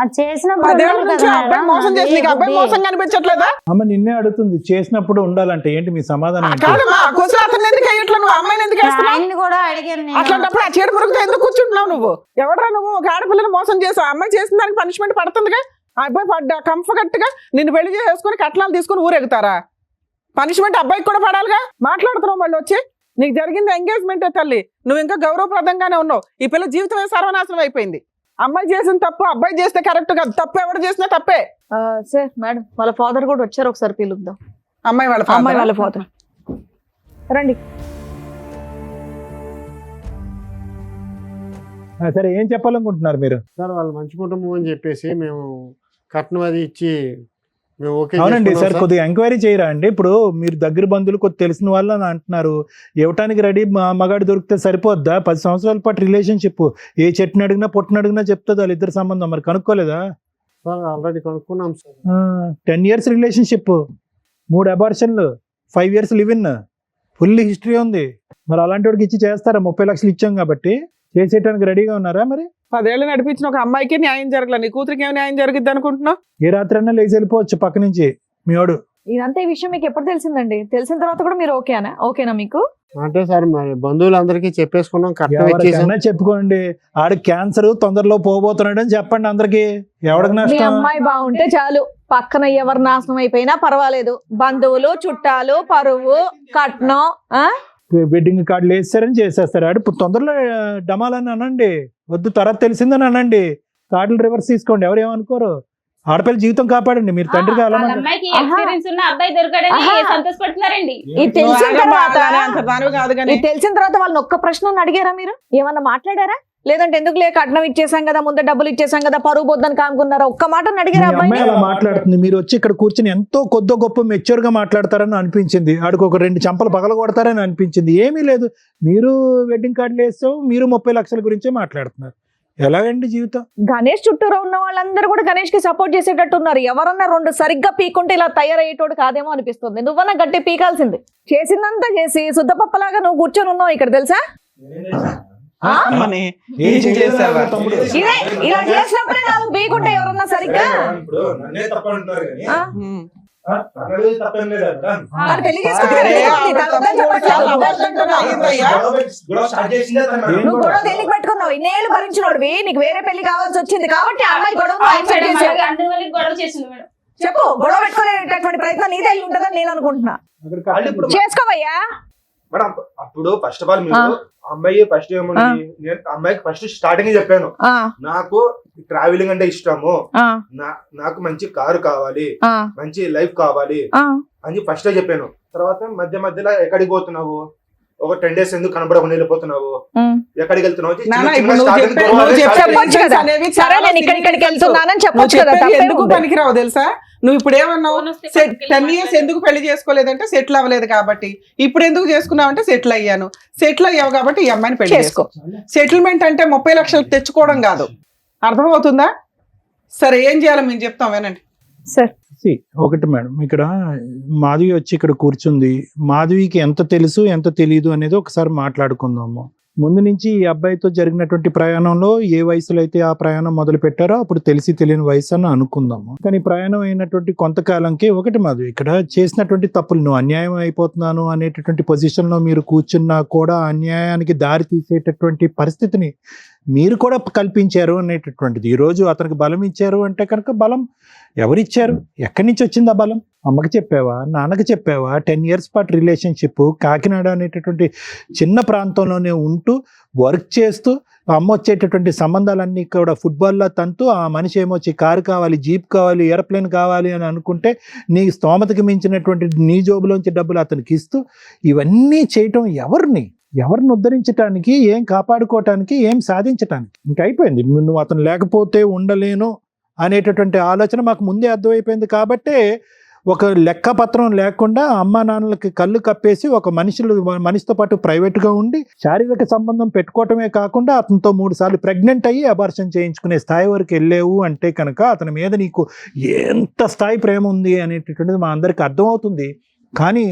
అది చేసినప్పుడు 10 ఏళ్ల ఉండాలి నుంచి కదా అబ్బాయి మేడం. మోసం చేసి నీకు అబ్బాయి అది మోసం కనిపించట్లేదా? అమ్మ నిన్నే అడుగుతుంది, చేసినప్పుడు ఉండాలంటే ఏంటి మీ సమాధానం ఏంటి? కాదమ్మా, కుసలు అతను ఎందుకు అయ్యట్లా, నువ్వు అమ్మాయిని ఎందుకు వేస్తున్నావు? ఆయన్ని కూడా అడిగాను నేను. అట్లాంటప్పుడు ఆ చీడ పురుగుతో ఎందుకు కూర్చుంటున్నావు నువ్వు? ఎవడరా నువ్వు? ఒక ఆడపిల్లని మోసం చేసావు, అమ్మాయి చేసిన దానికి పనిష్మెంట్ పడుతుందిగా. ఆ అబ్బాయి కంఫర్ట్ గా నిన్ను పెళ్లి చేసుకుని కట్నాలు తీసుకుని ఊరెగుతారా? పనిష్మెంట్ అబ్బాయికి కూడా పడాలిగా. మాట్లాడుతున్నావు మళ్ళీ వచ్చి నీకు జరిగింది ఎంగేజ్మెంటే తల్లి, నువ్వు ఇంకా గౌరవప్రదంగానే ఉన్నావు. ఈ పిల్ల జీవితమే సర్వనాశనం అయిపోయింది. అమ్మాయి చేసిన తప్పు అబ్బాయి చేస్తే కరెక్ట్ కాదు, తప్పు ఎవరు చేసినా తప్పే. సార్ మేడం వాళ్ళ ఫాదర్ కూడా వచ్చారు, ఒకసారి పిలుద్దాం. అమ్మాయి వాళ్ళ అమ్మాయి వాళ్ళ father. ఫాదర్ రండి. సరే ఏం చెప్పాలనుకుంటున్నారు మీరు? సార్ వాళ్ళు మంచి కుటుంబం అని చెప్పేసి మేము కట్నం అది ఇచ్చి మేము ఓకే అవునండి చేసుకున్నాం సార్, సార్. కొద్దిగా ఎంక్వైరీ చేయరా అండి. ఇప్పుడు మీరు దగ్గర బంధువులు కొద్ది తెలిసిన వాళ్ళు అని అంటున్నారు, ఇవ్వటానికి రెడీ మగాడు దొరికితే సరిపోద్దా? 10 సంవత్సరాల పాటు రిలేషన్షిప్, ఏ చెట్టుని అడిగినా పొట్టుని అడిగినా చెప్తుంది వాళ్ళిద్దరు సంబంధం. మరి కనుక్కోలేదా? సార్ ఆల్రెడీ కనుక్కున్నాం సార్. 10 years రిలేషన్షిప్, 3 అబార్షన్లు, 5 years live in, full history ఉంది. మరి అలాంటి వాడికి ఇచ్చి చేస్తారా? 30 లక్షలు ఇచ్చాం కాబట్టి చేసేయడానికి రెడీగా ఉన్నారా? మరి 10 ఏళ్ళు నడిపించిన ఒక అమ్మాయికి న్యాయం జరగలేదు, నీ కూతురికి ఏమి న్యాయం జరిగిద్ది అనుకుంటున్నావు? ఏ రాత్రి అయినా లేచి వెళ్ళిపోవచ్చు పక్క నుంచి మీ వాడు. ఇదంతా ఈ విషయం మీకు ఎప్పుడు తెలిసిందండి? తెలిసిన తర్వాత కూడా మీరు ఓకేనా మీకు? అంటే సార్ మరి బంధువులందరికీ చెప్పేసుకున్నాం, కట్నం ఇచ్చేసాం. ఎవరికైనా చెప్పుకోండి, ఆడు క్యాన్సర్ తొందరలో పోబోతున్నాడు అని చెప్పండి అందరికి. ఎవరికి మీ నష్టం? అమ్మాయి బాగుంటే చాలు, పక్కన ఎవరు నాశనం అయిపోయినా పర్వాలేదు. బంధువులు, చుట్టాలు, పరువు, కట్నం, వెడ్డింగ్ కార్డులు వేస్తారని చేసేస్తారు. ఆడు తొందరలో డమాలని అనండి, వద్దు తర్వాత తెలిసిందని అనండి, కార్డులు రివర్స్ తీసుకోండి, ఎవరు ఏమనుకోరు. ఆడపిల్ల జీవితం కాపాడండి, మీరు తండ్రి కావాలన్నా. అమ్మాయికి ఎక్స్పీరియన్స్ ఉన్న అబ్బాయి దొరకడని ఆహా. సంతోషపడుతున్నారండి. ఇది తెలిసిన తర్వాత అంత దానివి కాదు కానీ ఇది తెలిసిన తర్వాత వాళ్ళని ఒక్క ప్రశ్న అడిగారా మీరు? ఏమన్నా మాట్లాడారా? లేదంటే ఎందుకు లేక కట్నం ఇచ్చేసాం కదా, ముందే డబ్బులు ఇచ్చేసాం కదా, పరువు బొద్దని కానుకున్నారా? ఒక్క మాట అడిగారా మీ అమ్మాయి అబ్బాయి? అలా మాట్లాడుతుంది, మీరు వచ్చి ఇక్కడ కూర్చొని ఎంతో కొద్దో గొప్ప మెచ్యూర్ గా మాట్లాడతారని అనిపించింది. ఆడికి ఒక 2 చంపలు పగల కొడతారని అనిపించింది. ఏమీ లేదు, మీరు వెడ్డింగ్ కార్డులు వేస్తాం, మీరు 30 లక్షల గురించే మాట్లాడుతున్నారు. ఎలాగండి జీవితం? గణేష్ చుట్టూరా ఉన్న వాళ్ళందరూ కూడా గణేష్ కి సపోర్ట్ చేసేటట్టు ఉన్నారు. ఎవరన్నా 2 సరిగ్గా పీకుంటే ఇలా తయారయ్యేటోడు కాదేమో అనిపిస్తుంది. నువ్వన్నా గట్టి పీకాల్సింది. చేసిందంతా చేసి శుద్ధపప్పలాగా నువ్వు కూర్చొని ఉన్నావు ఇక్కడ, తెలుసా? అమ్మని ఏం ఏం చేసావా? ఇదే ఇలా చేసినప్పుడే నాకు పీకుంటే ఎవరన్నా సరిగ్గా మరి పెళ్లి చేసుకుంటే అరే, వెళ్ళిపోతుంది. ఆవిడ తనొద్దని తప్పు చెప్పట్లేదు. అబద్ధంగా అయిందయ్యా. నువ్వు గొడవ దేనికి పెట్టుకున్నావు? ఇన్నేళ్ళు భరించినోడివి, నీకు వేరే పెళ్లి కావాల్సి వచ్చింది కాబట్టి ఆ అమ్మాయి గొడవ గొడవ చేసింది మేడం. చెప్పు. గొడవ పెట్టుకునేటటువంటి ప్రయత్నం నీదే అయి ఉంటుందని నేను అనుకుంటున్నా. చేసుకోవయ్యా. మేడం అప్పుడు ఫస్ట్ ఆఫ్ ఆల్ మీరు అమ్మాయి ఫస్ట్ ఏముంది, నేను అమ్మాయికి ఫస్ట్ స్టార్టింగ్ చెప్పాను, నాకు ట్రావెలింగ్ అంటే ఇష్టము, నాకు మంచి కారు కావాలి, మంచి లైఫ్ కావాలి అని ఫస్ట్ చెప్పాను. తర్వాత మధ్య మధ్యలో ఎక్కడికి పోతున్నావు, ఒక 10 days ఎందుకు కనబడకుండా వెళ్ళిపోతున్నావు, ఎక్కడికి వెళ్తున్నావు, నాన్న, ఇప్పుడు నువ్వు చెప్పొచ్చు కదా. అనేవి సరే చాలా నేను ఇక్కడికి వెళ్తున్నానని నువ్వు చెప్పొచ్చు కదా. చెప్పేది తప్పే ఎందుకు ఉంది. పనికిరావు తెలుసా? నువ్వు ఇప్పుడు ఏమన్నావు? 10 years ఎందుకు పెళ్లి చేసుకోలేదంటే సెటిల్ అవ్వలేదు కాబట్టి. ఇప్పుడు ఎందుకు చేసుకున్నావు అంటే సెటిల్ అయ్యాను. సెటిల్ అయ్యావు కాబట్టి ఈ అమ్మాయిని పెళ్లి చేసుకో. సెటిల్మెంట్ అంటే 30 లక్షలు తెచ్చుకోవడం కాదు, అర్థమవుతుందా? సరే ఏం చేయాలో మేము చెప్తాం, వినండి. ఒకటి మేడం, ఇక్కడ మాధవి వచ్చి ఇక్కడ కూర్చుంది. మాధవికి ఎంత తెలుసు ఎంత తెలియదు అనేది ఒకసారి మాట్లాడుకుందాము. ముందు నుంచి ఈ అబ్బాయితో జరిగినటువంటి ప్రయాణంలో ఏ వయసులో అయితే ఆ ప్రయాణం మొదలు పెట్టారో అప్పుడు తెలిసి తెలియని వయసు అని అనుకుందాము. కానీ ప్రయాణం అయినటువంటి కొంతకాలంకే ఒకటి మాధవి ఇక్కడ చేసినటువంటి తప్పులు, నువ్వు అన్యాయం అయిపోతున్నాను అనేటటువంటి పొజిషన్ లో మీరు కూర్చున్నా కూడా అన్యాయానికి దారి తీసేటటువంటి పరిస్థితిని మీరు కూడా కల్పించారు అనేటటువంటిది. ఈరోజు అతనికి బలం ఇచ్చారు అంటే కనుక బలం ఎవరిచ్చారు? ఎక్కడి నుంచి వచ్చింది ఆ బలం? అమ్మకి చెప్పావా, నాన్నకి చెప్పావా? 10 years పాటు రిలేషన్షిప్, కాకినాడ అనేటటువంటి చిన్న ప్రాంతంలోనే ఉంటూ వర్క్ చేస్తూ అమ్మ వచ్చేటటువంటి సంబంధాలన్నీ కూడా ఫుట్బాల్లో తంతూ ఆ మనిషి ఏమొచ్చి కారు కావాలి, జీప్ కావాలి, ఏరోప్లేన్ కావాలి అని అనుకుంటే నీ స్తోమతకి మించినటువంటి నీ జోబులోంచి డబ్బులు అతనికి ఇస్తూ ఇవన్నీ చేయటం ఎవరిని ఉద్ధరించడానికి, ఏం కాపాడుకోవటానికి, ఏం సాధించటానికి? ఇంక అయిపోయింది. నువ్వు అతను లేకపోతే ఉండలేను అనేటటువంటి ఆలోచన మాకు ముందే అర్థమైపోయింది. కాబట్టే ఒక లెక్కపత్రం లేకుండా అమ్మా నాన్నలకి కళ్ళు కప్పేసి ఒక మనిషితో పాటు ప్రైవేట్గా ఉండి శారీరక సంబంధం పెట్టుకోవటమే కాకుండా అతనితో 3 సార్లు ప్రెగ్నెంట్ అయ్యి అబార్షన్ చేయించుకునే స్థాయి వరకు వెళ్ళేవు అంటే కనుక అతని మీద నీకు ఎంత స్థాయి ప్రేమ ఉంది అనేటటువంటిది మా అందరికి అర్థమవుతుంది. కానీ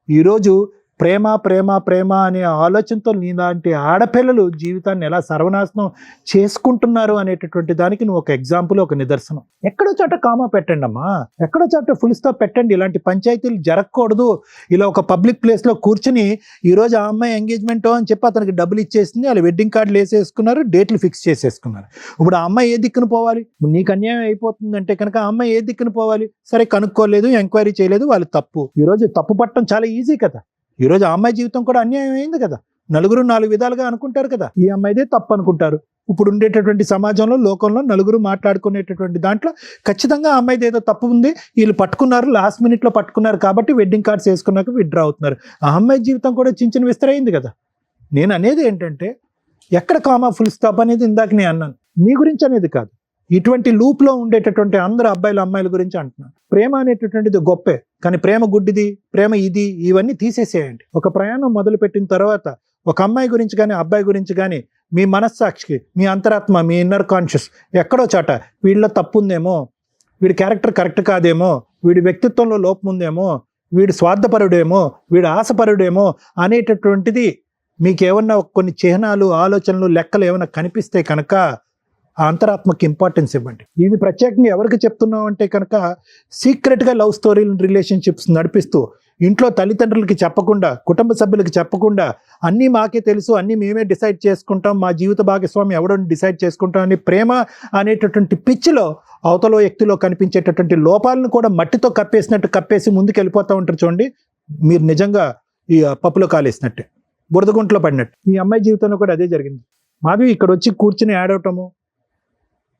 ఈరోజు ప్రేమ ప్రేమ ప్రేమ అనే ఆలోచనతో నీలాంటి ఆడపిల్లలు జీవితాన్ని ఎలా సర్వనాశనం చేసుకుంటున్నారు అనేటటువంటి దానికి నువ్వు ఒక ఎగ్జాంపుల్, ఒక నిదర్శనం. ఎక్కడో చోట కామా పెట్టండి అమ్మా, ఎక్కడో చోట ఫుల్ స్టాప్ పెట్టండి. ఇలాంటి పంచాయతీలు జరగకూడదు. ఇలా ఒక పబ్లిక్ ప్లేస్లో కూర్చుని ఈరోజు ఆ అమ్మాయి ఎంగేజ్మెంట్ అని చెప్పి అతనికి డబ్బులు ఇచ్చేసింది, వాళ్ళు వెడ్డింగ్ కార్డులు వేసేసుకున్నారు, డేట్లు ఫిక్స్ చేసేసుకున్నారు. ఇప్పుడు ఆ అమ్మాయి ఏ దిక్కున పోవాలి? నీకు అన్యాయం అయిపోతుందంటే కనుక ఆ అమ్మాయి ఏ దిక్కున పోవాలి? సరే కనుక్కోలేదు, ఎంక్వైరీ చేయలేదు, వాళ్ళు తప్పు. ఈరోజు తప్పు పట్టడం చాలా ఈజీ కదా. ఈరోజు ఆ అమ్మాయి జీవితం కూడా అన్యాయం అయింది కదా. నలుగురు 4 విధాలుగా అనుకుంటారు కదా, ఈ అమ్మాయిదే తప్పు అనుకుంటారు. ఇప్పుడు ఉండేటటువంటి సమాజంలో, లోకంలో నలుగురు మాట్లాడుకునేటటువంటి దాంట్లో ఖచ్చితంగా ఆ అమ్మాయిది ఏదో తప్పు ఉంది, వీళ్ళు పట్టుకున్నారు, లాస్ట్ మినిట్లో పట్టుకున్నారు కాబట్టి వెడ్డింగ్ కార్డ్స్ వేసుకున్నాక విత్డ్రా అవుతున్నారు. ఆ అమ్మాయి జీవితం కూడా చించిన విస్తరైంది కదా. నేను అనేది ఏంటంటే ఎక్కడ కామా ఫుల్ స్టాప్ అనేది ఇందాక నేను అన్నాను, నీ గురించి అనేది కాదు, ఇటువంటి లూప్లో ఉండేటటువంటి అందరు అబ్బాయిలు అమ్మాయిల గురించి అంటున్నాను. ప్రేమ అనేటటువంటిది గొప్పే, కానీ ప్రేమ గుడ్డిది, ప్రేమ ఇది, ఇవన్నీ తీసేసేయండి. ఒక ప్రయాణం మొదలు పెట్టిన తర్వాత ఒక అమ్మాయి గురించి కానీ అబ్బాయి గురించి కానీ మీ మనస్సాక్షికి, మీ అంతరాత్మ, మీ ఇన్నర్ కాన్షియస్ ఎక్కడో చాట వీళ్ళ తప్పు ఉందేమో, వీడి క్యారెక్టర్ కరెక్ట్ కాదేమో, వీడి వ్యక్తిత్వంలో లోపం ఉందేమో, వీడు స్వార్థపరుడేమో, వీడు ఆశపరుడేమో అనేటటువంటిది మీకు ఏమన్నా కొన్ని చిహ్నాలు, ఆలోచనలు, లెక్కలు ఏమైనా కనిపిస్తే కనుక ఆ అంతరాత్మకి ఇంపార్టెన్స్ ఇవ్వండి. ఇది ప్రత్యేకంగా ఎవరికి చెప్తున్నాం అంటే కనుక సీక్రెట్గా లవ్ స్టోరీలు, రిలేషన్షిప్స్ నడిపిస్తూ ఇంట్లో తల్లిదండ్రులకి చెప్పకుండా, కుటుంబ సభ్యులకి చెప్పకుండా, అన్నీ మాకే తెలుసు, అన్నీ మేమే డిసైడ్ చేసుకుంటాం, మా జీవిత భాగస్వామి ఎవడో డిసైడ్ చేసుకుంటాం అని ప్రేమ అనేటటువంటి పిచ్చిలో అవతల వ్యక్తిలో కనిపించేటటువంటి లోపాలను కూడా మట్టితో కప్పేసినట్టు కప్పేసి ముందుకు వెళ్ళిపోతూ ఉంటారు. చూడండి, మీరు నిజంగా ఈ పప్పులో కాలేసినట్టే, బురదగుంట్లో పడినట్టు. ఈ అమ్మాయి జీవితంలో కూడా అదే జరిగింది. మాధవి ఇక్కడ వచ్చి కూర్చుని ఆడవటము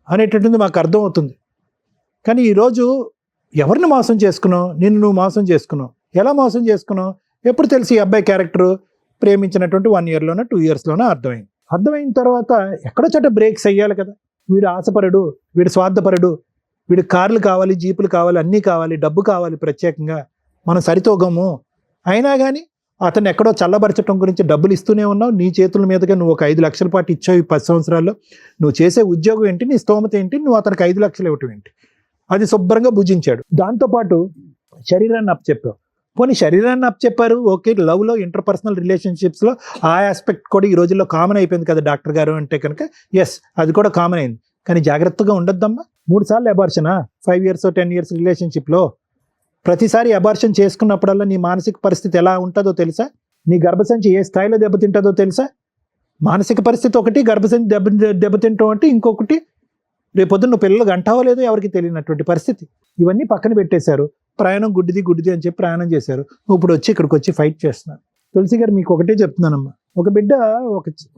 అనేటటువంటిది మాకు అర్థమవుతుంది. కానీ ఈరోజు ఎవరిని మోసం చేసుకున్నావు? నిన్ను నువ్వు మోసం చేసుకున్నావు. ఎలా మోసం చేసుకున్నావు? ఎప్పుడు తెలిసి ఈ అబ్బాయి క్యారెక్టర్ ప్రేమించినటువంటి 1 yearలోనో 2 yearsలోనో అర్థమైంది. అర్థమైన తర్వాత ఎక్కడో చోట బ్రేక్స్ అయ్యాలి కదా. వీడు ఆశపరుడు, వీడు స్వార్థపరుడు, వీడు కార్లు కావాలి, జీపులు కావాలి, అన్నీ కావాలి, డబ్బు కావాలి, ప్రత్యేకంగా మనం సరితూగము. అయినా కానీ అతను ఎక్కడో చల్లబరచడం గురించి డబ్బులు ఇస్తూనే ఉన్నావు. నీ చేతుల మీదుగా నువ్వు ఒక 5 లక్షల పాటు ఇచ్చావు ఈ 10 సంవత్సరాల్లో. నువ్వు చేసే ఉద్యోగం ఏంటి, నీ స్తోమత ఏంటి, నువ్వు అతనికి 5 లక్షలు ఇవ్వటం ఏంటి? అది శుభ్రంగా భుజించాడు. దాంతోపాటు శరీరాన్ని అప్పచెప్పావు. పోనీ శరీరాన్ని అప్పచెప్పారు, ఓకే, లవ్లో, ఇంటర్పర్సనల్ రిలేషన్షిప్స్లో ఆ ఆస్పెక్ట్ కూడా ఈ రోజుల్లో కామన్ అయిపోయింది కదా డాక్టర్ గారు అంటే కనుక. ఎస్, అది కూడా కామన్ అయింది. కానీ జాగ్రత్తగా ఉండొద్దమ్మా. 3 సార్లు అబార్షనా 5 years 10 years రిలేషన్షిప్లో? ప్రతిసారి అబార్షన్ చేసుకున్నప్పుడల్లా నీ మానసిక పరిస్థితి ఎలా ఉంటుందో తెలుసా? నీ గర్భసంచి ఏ స్థాయిలో దెబ్బతింటుందో తెలుసా? మానసిక పరిస్థితి ఒకటి, గర్భసంచి దెబ్బతింటాం అంటే ఇంకొకటి. రేపొద్దున నువ్వు పిల్లలు గంటావో లేదో ఎవరికి తెలియనటువంటి పరిస్థితి. ఇవన్నీ పక్కన పెట్టేశారు. ప్రయాణం గుడ్డిది అని చెప్పి ప్రయాణం చేశారు. నువ్వు ఇప్పుడు వచ్చి ఇక్కడికి వచ్చి ఫైట్ చేస్తున్నారు. తులసి గారు, మీకు ఒకటే చెప్తున్నానమ్మా, ఒక బిడ్డ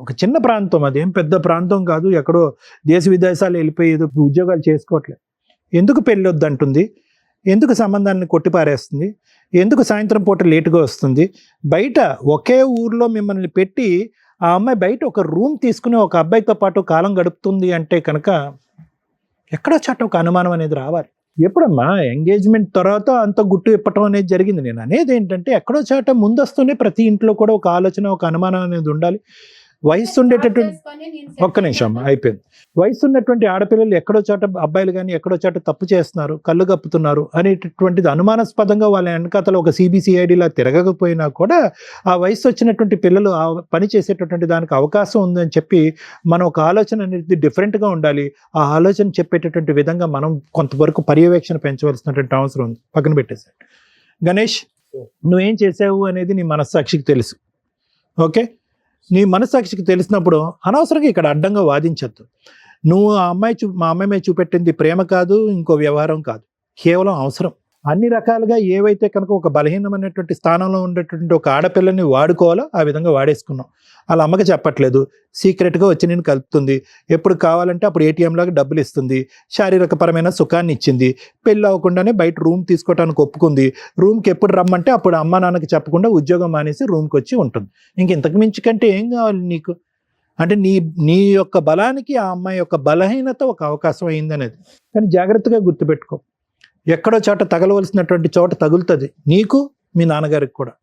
ఒక చిన్న ప్రాంతం, అదేం పెద్ద ప్రాంతం కాదు, ఎక్కడో దేశ విదేశాలు వెళ్ళిపోయి ఏదో ఉద్యోగాలు చేసుకోవట్లేదు. ఎందుకు పెళ్ళి వద్దంటుంది? ఎందుకు సంబంధాన్ని కొట్టిపారేస్తుంది? ఎందుకు సాయంత్రం పూట లేటుగా వస్తుంది? బయట ఒకే ఊర్లో మిమ్మల్ని పెట్టి ఆ అమ్మాయి బయట ఒక రూమ్ తీసుకుని ఒక అబ్బాయితో పాటు కాలం గడుపుతుంది అంటే కనుక ఎక్కడో చాట ఒక అనుమానం అనేది రావాలి. ఎప్పుడమ్మా ఎంగేజ్మెంట్ తర్వాత అంత గుట్టు ఇప్పటం అనేది జరిగింది. నేను అనేది ఏంటంటే ఎక్కడో చాట ముందస్తూనే ప్రతి ఇంట్లో కూడా ఒక ఆలోచన, ఒక అనుమానం అనేది ఉండాలి. వయసు ఉండేటటువంటి, ఒక్క నిమిషం అయిపోయింది, వయసు ఉన్నటువంటి ఆడపిల్లలు ఎక్కడో చోట, అబ్బాయిలు కానీ ఎక్కడో చోట తప్పు చేస్తున్నారు, కళ్ళు కప్పుతున్నారు అనేటటువంటిది అనుమానాస్పదంగా వాళ్ళ వెనకాతలో ఒక CBCIDలా తిరగకపోయినా కూడా ఆ వయసు వచ్చినటువంటి పిల్లలు ఆ పని చేసేటటువంటి దానికి అవకాశం ఉందని చెప్పి మనం ఒక ఆలోచన అనేది డిఫరెంట్గా ఉండాలి. ఆ ఆలోచన చెప్పేటటువంటి విధంగా మనం కొంతవరకు పర్యవేక్షణ పెంచవలసినటువంటి అవసరం ఉంది. పక్కన పెట్టేశాడు. గణేష్, నువ్వేం చేసావు అనేది నీ మనస్సాక్షికి తెలుసు. ఓకే, నీ మనస్సాక్షికి తెలిసినప్పుడు అనవసరంగా ఇక్కడ అడ్డంగా వాదించద్దు. నువ్వు మా అమ్మాయి మీద చూపెట్టింది ప్రేమ కాదు, ఇంకో వ్యవహారం కాదు, కేవలం అవసరం. అన్ని రకాలుగా ఏవైతే కనుక ఒక బలహీనమైనటువంటి స్థానంలో ఉండేటువంటి ఒక ఆడపిల్లని వాడుకోవాలో ఆ విధంగా వాడేసుకున్నాం. వాళ్ళ అమ్మకి చెప్పట్లేదు, సీక్రెట్గా వచ్చి నేను కలుపుతుంది, ఎప్పుడు కావాలంటే అప్పుడు ATM లాగా డబ్బులు ఇస్తుంది, శారీరకపరమైన సుఖాన్ని ఇచ్చింది, పెళ్ళి అవ్వకుండానే బయట రూమ్ తీసుకోవడానికి ఒప్పుకుంది, రూమ్కి ఎప్పుడు రమ్మంటే అప్పుడు అమ్మ నాన్నకి చెప్పకుండా ఉద్యోగం మానేసి రూమ్కి వచ్చి ఉంటుంది. ఇంతకు మించి కంటే ఏం కావాలి నీకు? అంటే నీ యొక్క బలానికి ఆ అమ్మాయి యొక్క బలహీనత ఒక అవకాశం అయిందనేది. కానీ జాగ్రత్తగా గుర్తుపెట్టుకో, ఎక్కడో చోట తగలవలసినటువంటి చోట తగులుతుంది, నీకు మీ నాన్నగారికి కూడా.